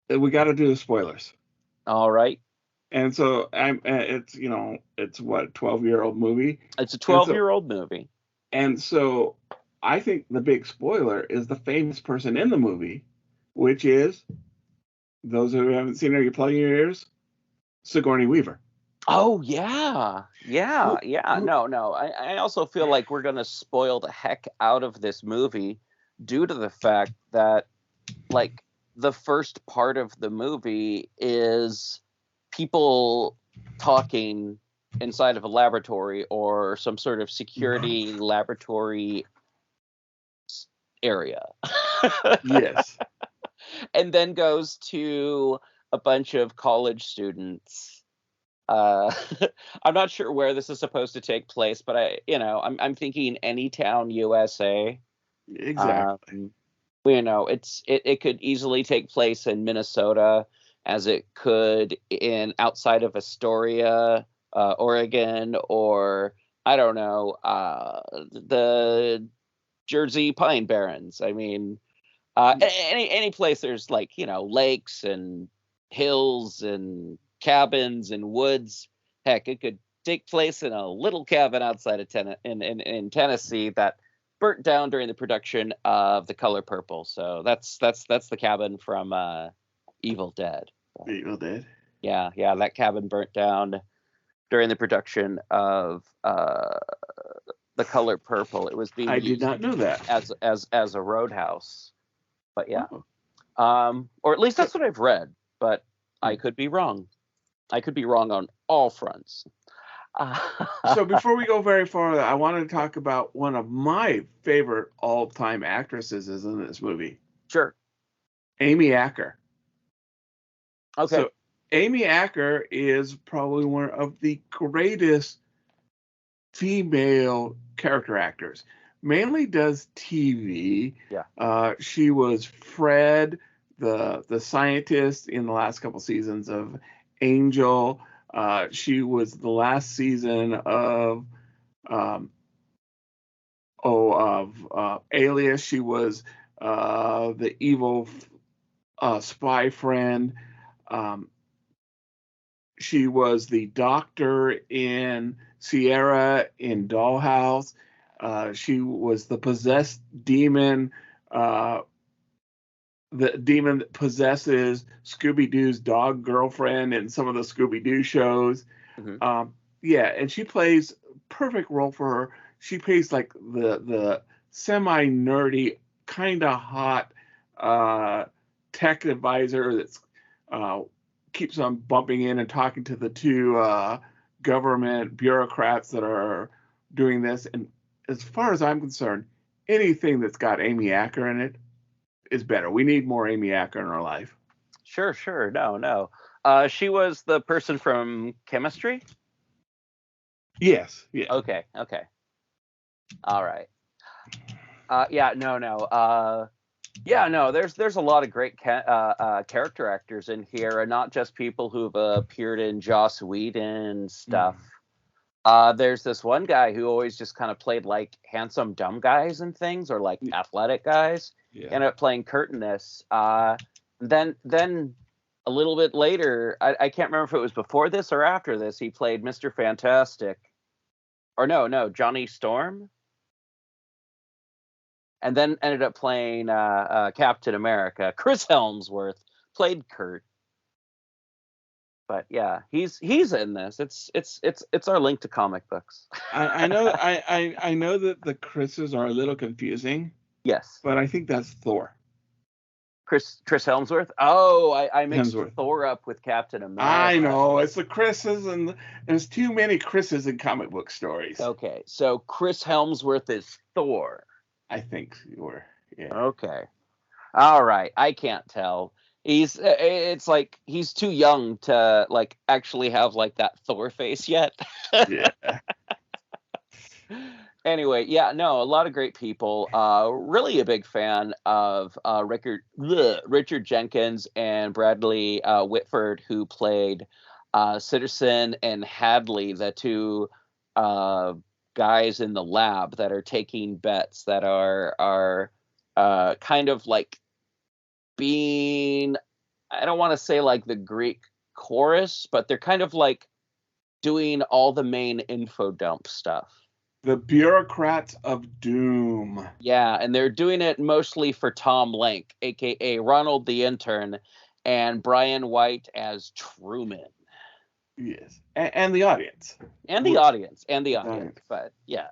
we got to do the spoilers. All right. And so it's what, a 12-year-old movie? It's a 12-year-old movie. And so I think the big spoiler is the famous person in the movie, which is, those who haven't seen her, you're plugging your ears, Sigourney Weaver. Oh, yeah. No. I also feel like we're going to spoil the heck out of this movie due to the fact that, like, the first part of the movie is people talking inside of a laboratory or some sort of security laboratory area. Yes. And then goes to a bunch of college students. I'm not sure where this is supposed to take place, but I'm thinking Anytown, USA. Exactly. It could easily take place in Minnesota, as it could in outside of Astoria, Oregon, or I don't know, the Jersey Pine Barrens. I mean, any place there's lakes and hills and cabins and woods. Heck, it could take place in a little cabin outside of in Tennessee that burnt down during the production of The Color Purple. So that's the cabin from Evil Dead. Evil Dead. Yeah, that cabin burnt down during the production of The Color Purple. It was being I did not know that as a roadhouse. But yeah. Or at least that's what I've read, but I could be wrong. I could be wrong on all fronts. So before we go very far, I want to talk about one of my favorite all-time actresses is in this movie. Sure. Amy Acker. Okay. So Amy Acker is probably one of the greatest female character actors. Mainly does TV. Yeah. She was Fred, the scientist in the last couple seasons of Angel. She was the last season of Alias. She was the evil spy friend. She was the doctor in Sierra in Dollhouse. She was the possessed demon, the demon that possesses Scooby-Doo's dog girlfriend in some of the Scooby-Doo shows. Mhm. Yeah, and she plays perfect role for her. She plays like the semi-nerdy, kind of hot tech advisor that's keeps on bumping in and talking to the two government bureaucrats that are doing this. And as far as I'm concerned, anything that's got Amy Acker in it is better. We need more Amy Acker in our life. Sure. No. She was the person from chemistry? Yes. Yeah. Okay. All right. No. There's a lot of great character actors in here, and not just people who've appeared in Joss Whedon stuff. There's this one guy who always just kind of played like handsome dumb guys and things, or like athletic guys. Yeah. Ended up playing Kurt in this. Then a little bit later, I can't remember if it was before this or after this, he played Mr. Fantastic. Or no, Johnny Storm. And then ended up playing Captain America. Chris Helmsworth played Kurt. But yeah, he's in this. It's our link to comic books. I know I know that the Chris's are a little confusing. Yes. But I think that's Thor. Chris Helmsworth? Oh, I mixed Hemsworth. Thor up with Captain America. I know, it's the Chris's, and there's too many Chris's in comic book stories. Okay, so Chris Helmsworth is Thor. I think you were. Yeah. Okay. All right. I can't tell. It's like he's too young to like actually have like that Thor face yet. Yeah. Anyway, yeah, no, a lot of great people. Really a big fan of Richard Jenkins and Bradley Whitford, who played Citizen and Hadley, the two guys in the lab that are taking bets that are kind of like being, I don't want to say like the Greek chorus, but they're kind of like doing all the main info dump stuff. The bureaucrats of doom. Yeah, and they're doing it mostly for Tom Lenk, aka Ronald the Intern, and Brian White as Truman. Yes, and the audience. And the audience. But yeah.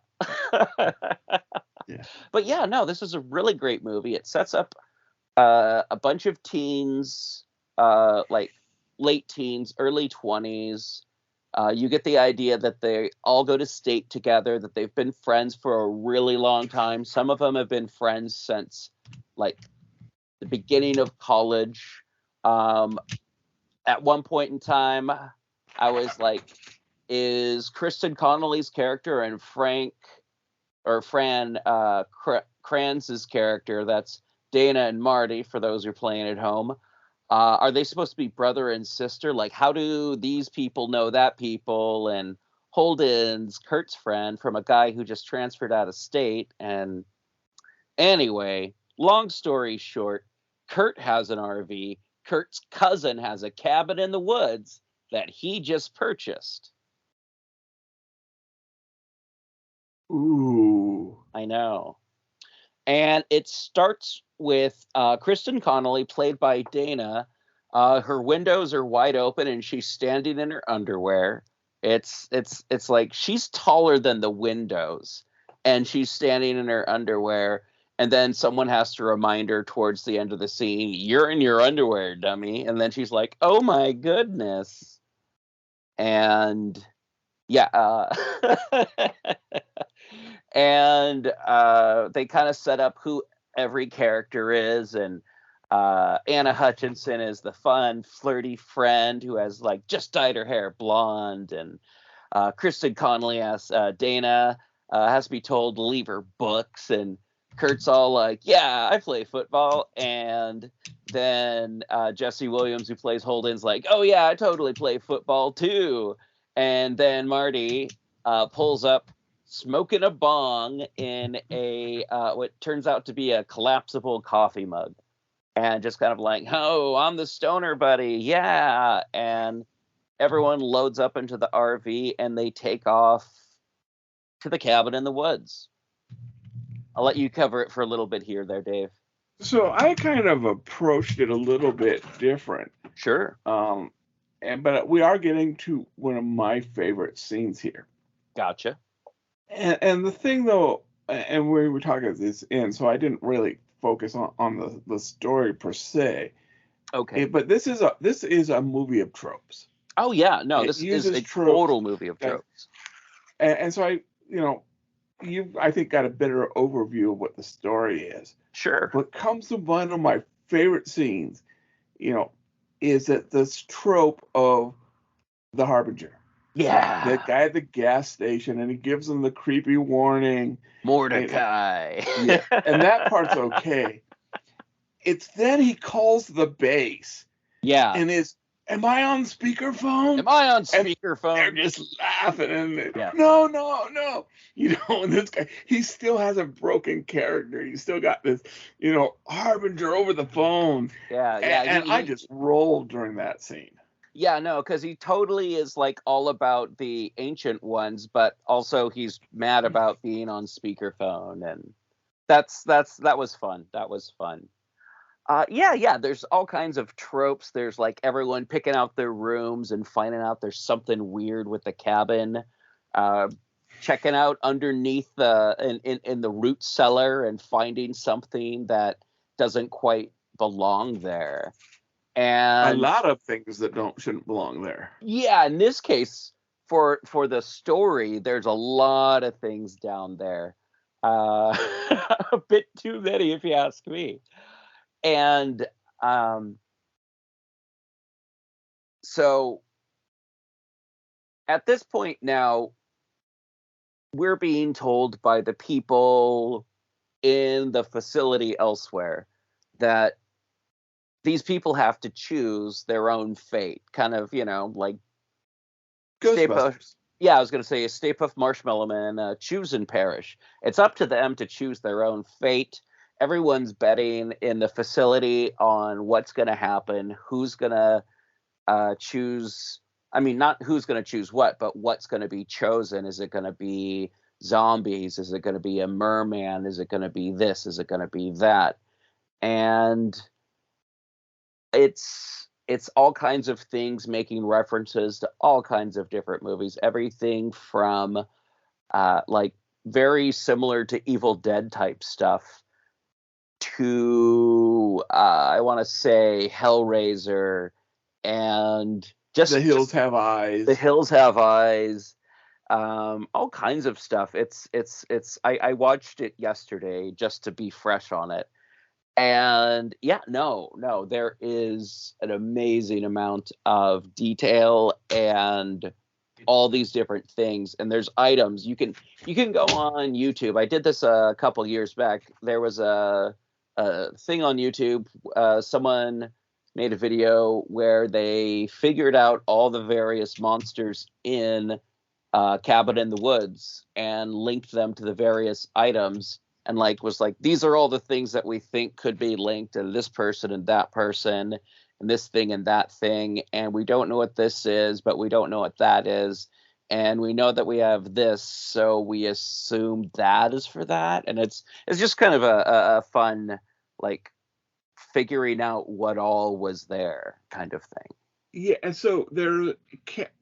Yeah. But yeah, no, this is a really great movie. It sets up a bunch of teens, like late teens, early 20s. You get the idea that they all go to state together, that they've been friends for a really long time. Some of them have been friends since like the beginning of college. At one point in time, I was like, is Kristen Connolly's character and Fran Kranz's character, that's Dana and Marty, for those who are playing at home, are they supposed to be brother and sister? Like, how do these people know that people? And Holden's Kurt's friend from a guy who just transferred out of state. And anyway, long story short, Kurt has an RV. Kurt's cousin has a cabin in the woods that he just purchased. Ooh. I know. And it starts with Kristen Connolly, played by Dana. Her windows are wide open and she's standing in her underwear. It's like she's taller than the windows and she's standing in her underwear. And then someone has to remind her towards the end of the scene, "You're in your underwear, dummy." And then she's like, "Oh my goodness." And yeah. And they kind of set up who every character is. And Anna Hutchinson is the fun, flirty friend who has like just dyed her hair blonde. And Kristen Connolly as Dana has to be told to leave her books. And Kurt's all like, "Yeah, I play football." And then Jesse Williams, who plays Holden's like, "Oh yeah, I totally play football too." And then Marty pulls up smoking a bong in a what turns out to be a collapsible coffee mug, and just kind of like, "Oh, I'm the stoner buddy, yeah." And everyone loads up into the RV and they take off to the cabin in the woods. I'll let you cover it for a little bit here there, Dave. So I kind of approached it a little bit different. Sure. But we are getting to one of my favorite scenes here. Gotcha. And the thing, though, and we were talking at this end, so I didn't really focus on the story per se. Okay. But this is a movie of tropes. Oh yeah, no, this is a total movie of tropes. And so you've, I think, got a better overview of what the story is. Sure. What comes to one of my favorite scenes, is that this trope of the Harbinger. Yeah. The guy at the gas station, and he gives them the creepy warning. Mordecai. Yeah, and that part's okay. It's then he calls the base. Yeah. And am I on speakerphone? Am I on speakerphone? They're just laughing and yeah. No. And this guy, he still has a broken character. He's still got this, Harbinger over the phone. Yeah. And I just rolled during that scene. Yeah, no, because he totally is like all about the ancient ones, but also he's mad about being on speakerphone, and that was fun. That was fun. Yeah. There's all kinds of tropes. There's like everyone picking out their rooms and finding out there's something weird with the cabin. Checking out underneath in the root cellar and finding something that doesn't quite belong there. And a lot of things that shouldn't belong there. Yeah, in this case, for the story, there's a lot of things down there. A bit too many, if you ask me. And so at this point now, we're being told by the people in the facility elsewhere that these people have to choose their own fate, kind of, like Ghostbusters. I was going to say Stay Puft Marshmallow Man, choose and perish. It's up to them to choose their own fate. Everyone's betting in the facility on what's going to happen, who's going to choose. I mean, not who's going to choose what, but what's going to be chosen. Is it going to be zombies? Is it going to be a merman? Is it going to be this? Is it going to be that? And it's all kinds of things, making references to all kinds of different movies. Everything from like very similar to Evil Dead type stuff to I want to say Hellraiser and just The Hills Have Eyes. The Hills Have Eyes. All kinds of stuff. I watched it yesterday just to be fresh on it. And yeah, no, there is an amazing amount of detail and all these different things. And there's items you can go on YouTube. I did this a couple years back. There was a thing on YouTube. Someone made a video where they figured out all the various monsters in Cabin in the Woods and linked them to the various items. And was like, these are all the things that we think could be linked to this person and that person and this thing and that thing. And we don't know what this is, but we don't know what that is. And we know that we have this, so we assume that is for that. And it's just kind of a fun, figuring out what all was there kind of thing. Yeah, and so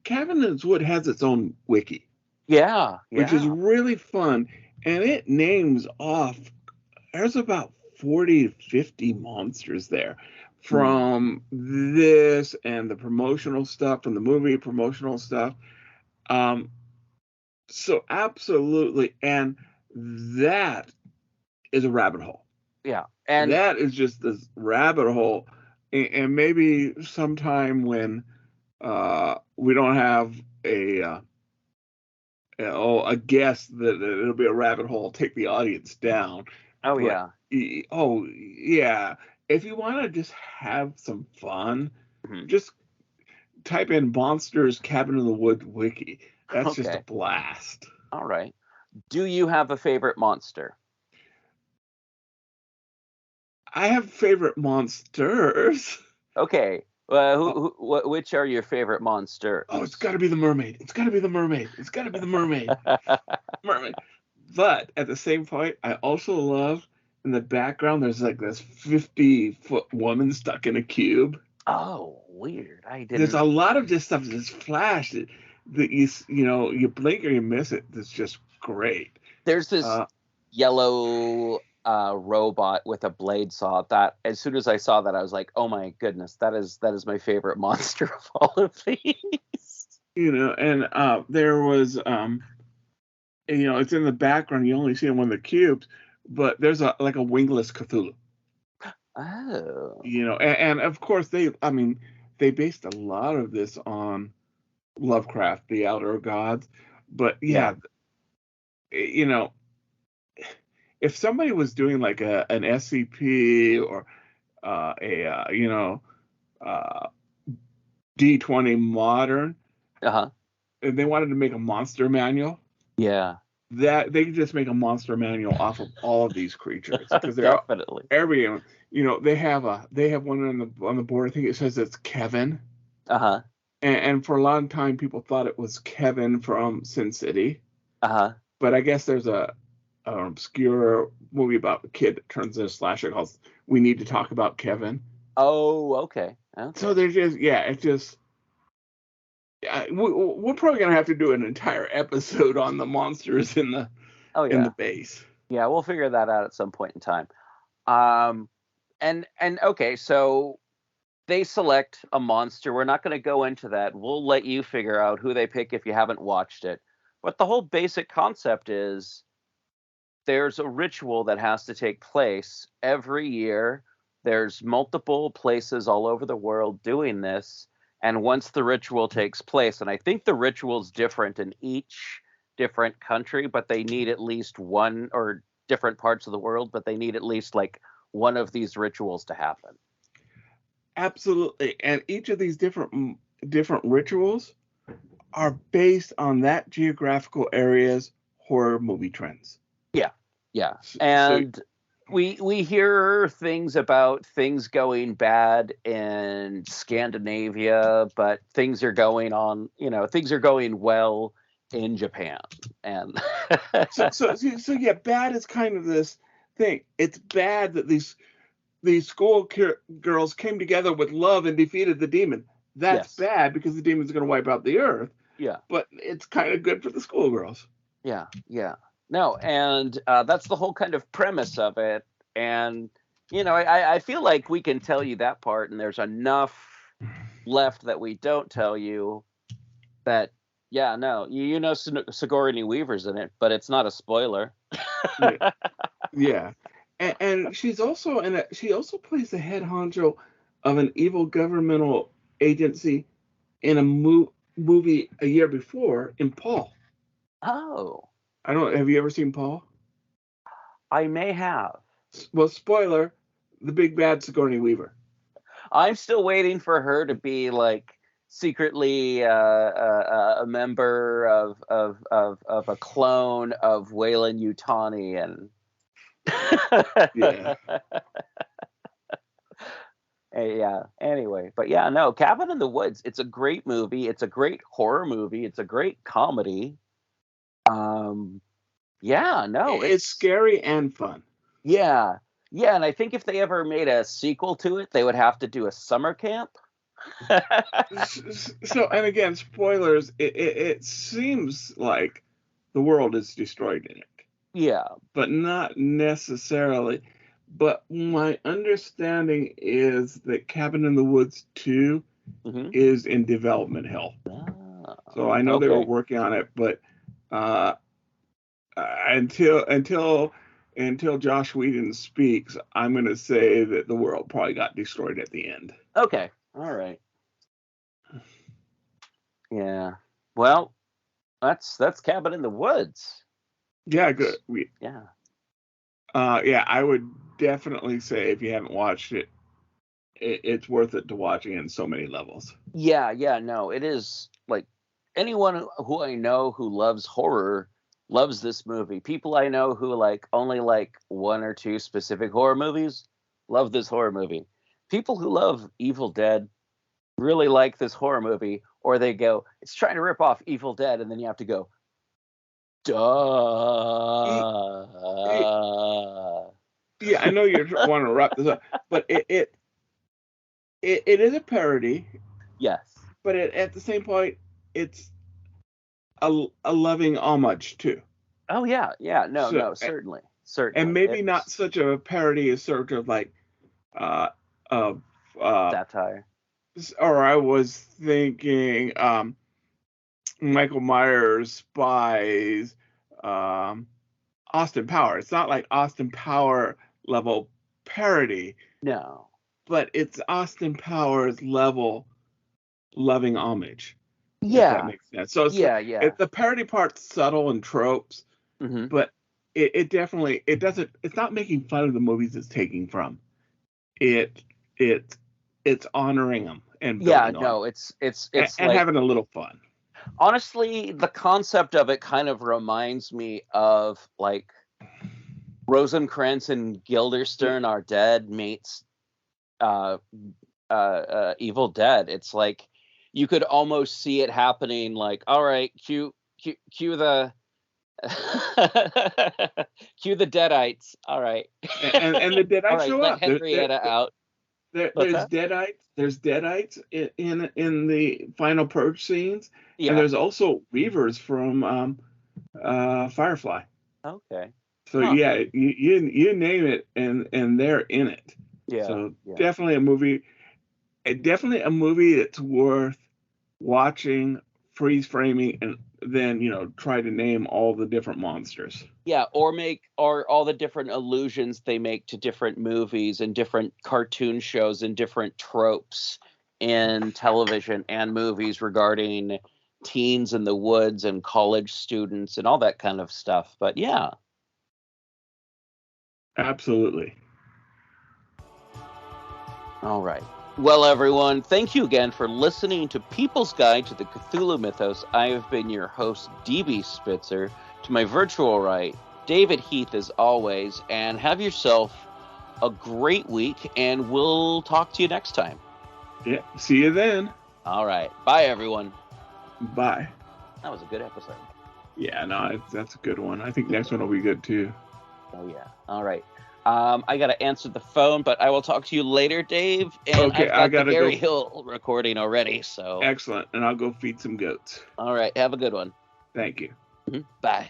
Cabin in the Woods has its own wiki. Yeah. Which is really fun. And it names off, there's about 40 to 50 monsters there from this and the promotional stuff, from the movie promotional stuff. So absolutely. And that is a rabbit hole. Yeah. And that is just this rabbit hole. And maybe sometime when we don't have a guest, that it'll be a rabbit hole, take the audience down. Oh, but, yeah. If you want to just have some fun, just type in Monsters Cabin in the Woods wiki. That's just a blast. All right. Do you have a favorite monster? I have favorite monsters. Okay. Which are your favorite monsters? Oh, it's got to be the mermaid. It's got to be the mermaid. It's got to be the mermaid. Mermaid. But at the same point, I also love in the background. There's like this 50-foot woman stuck in a cube. Oh, weird. I didn't. There's a lot of just stuff that's flash that you blink or you miss it. That's just great. There's this yellow robot with a blade saw. That as soon as I saw that, I was like, oh my goodness, that is my favorite monster of all of these. And there was it's in the background. You only see him on the cubes, but there's a wingless Cthulhu. Oh. And of course they based a lot of this on Lovecraft, the Outer Gods. But yeah. If somebody was doing like an SCP or D20 modern, and they wanted to make a monster manual, that they could just make a monster manual off of all of these creatures because they're definitely they have one on the board. I think it says it's Kevin. And for a long time, people thought it was Kevin from Sin City. But I guess there's an obscure movie about a kid that turns into a slasher called We Need to Talk About Kevin. Oh, okay. So they're just, it's just, we're probably going to have to do an entire episode on the monsters in the base. Yeah, we'll figure that out at some point in time. And okay, so they select a monster. We're not going to go into that. We'll let you figure out who they pick if you haven't watched it. But the whole basic concept is there's a ritual that has to take place every year. There's multiple places all over the world doing this. And once the ritual takes place, and I think the ritual's different in each different country, but they need at least one, or different parts of the world, but they need at least like one of these rituals to happen. Absolutely. And each of these different rituals are based on that geographical area's horror movie trends. Yeah. And we hear things about things going bad in Scandinavia, but things are going well in Japan. And so bad is kind of this thing. It's bad that these school girls came together with love and defeated the demon. That's bad because the demon's going to wipe out the earth. Yeah. But it's kind of good for the schoolgirls. Yeah. No, and that's the whole kind of premise of it. And, I feel like we can tell you that part, and there's enough left that we don't tell you that, Sigourney Weaver's in it, but it's not a spoiler. Yeah. And she's also she also plays the head honcho of an evil governmental agency in a movie a year before in Paul. Oh. Have you ever seen Paul? I may have. Well, spoiler, the big bad Sigourney Weaver. I'm still waiting for her to be like secretly a member of a clone of Weyland-Yutani and yeah. Anyway, but Cabin in the Woods, it's a great movie. It's a great horror movie. It's a great comedy. It's scary and fun. Yeah, and I think if they ever made a sequel to it, they would have to do a summer camp. So, and again, spoilers, it seems like the world is destroyed in it. Yeah. But not necessarily. But my understanding is that Cabin in the Woods 2 is in development hell. So I know they were working on it, but until Josh Whedon speaks, I'm going to say that the world probably got destroyed at the end. Okay. All right. Yeah. Well, that's Cabin in the Woods. Yeah, good. Yeah, I would definitely say if you haven't watched it, it's worth it to watch in so many levels. Yeah, no, it is. Like, anyone who I know who loves horror loves this movie. People I know who only like one or two specific horror movies love this horror movie. People who love Evil Dead really like this horror movie, or they go, it's trying to rip off Evil Dead, and then you have to go, duh. Yeah, I know you want to wrap this up, but it is a parody. Yes. But at the same point, it's a loving homage too. Oh yeah, no, certainly. And maybe not such a parody as sort of like satire. Or I was thinking Michael Myers Spies, Austin Power. It's not like Austin Power level parody. No. But it's Austin Powers level loving homage. Yeah. If that makes sense. So it's the parody part's subtle and tropes, but it definitely it's not making fun of the movies it's taking from. It's honoring them and it's and like, having a little fun. Honestly, the concept of it kind of reminds me of like Rosencrantz and Guildenstern Are Dead meets Evil Dead. It's like you could almost see it happening. Like, all right, cue the cue the Deadites. All right, and the Deadites right, show let up. Henrietta out. There's Deadites. There's Deadites in the final purge scenes, and there's also Reavers from Firefly. Okay. So you name it, and they're in it. Yeah. So definitely a movie that's worth watching, freeze framing, and then try to name all the different monsters. Yeah, or all the different allusions they make to different movies and different cartoon shows and different tropes in television and movies regarding teens in the woods and college students and all that kind of stuff. But yeah. Absolutely. All right. Well, everyone, thank you again for listening to People's Guide to the Cthulhu Mythos. I have been your host, DB Spitzer. To my virtual right, David Heath, as always. And have yourself a great week, and we'll talk to you next time. Yeah, see you then. All right. Bye, everyone. Bye. That was a good episode. Yeah, no, that's a good one. I think next one will be good, too. Oh, yeah. All right. I got to answer the phone, but I will talk to you later, Dave. And okay, I've got the Gary Hill recording already, so. Excellent, and I'll go feed some goats. All right, have a good one. Thank you. Bye.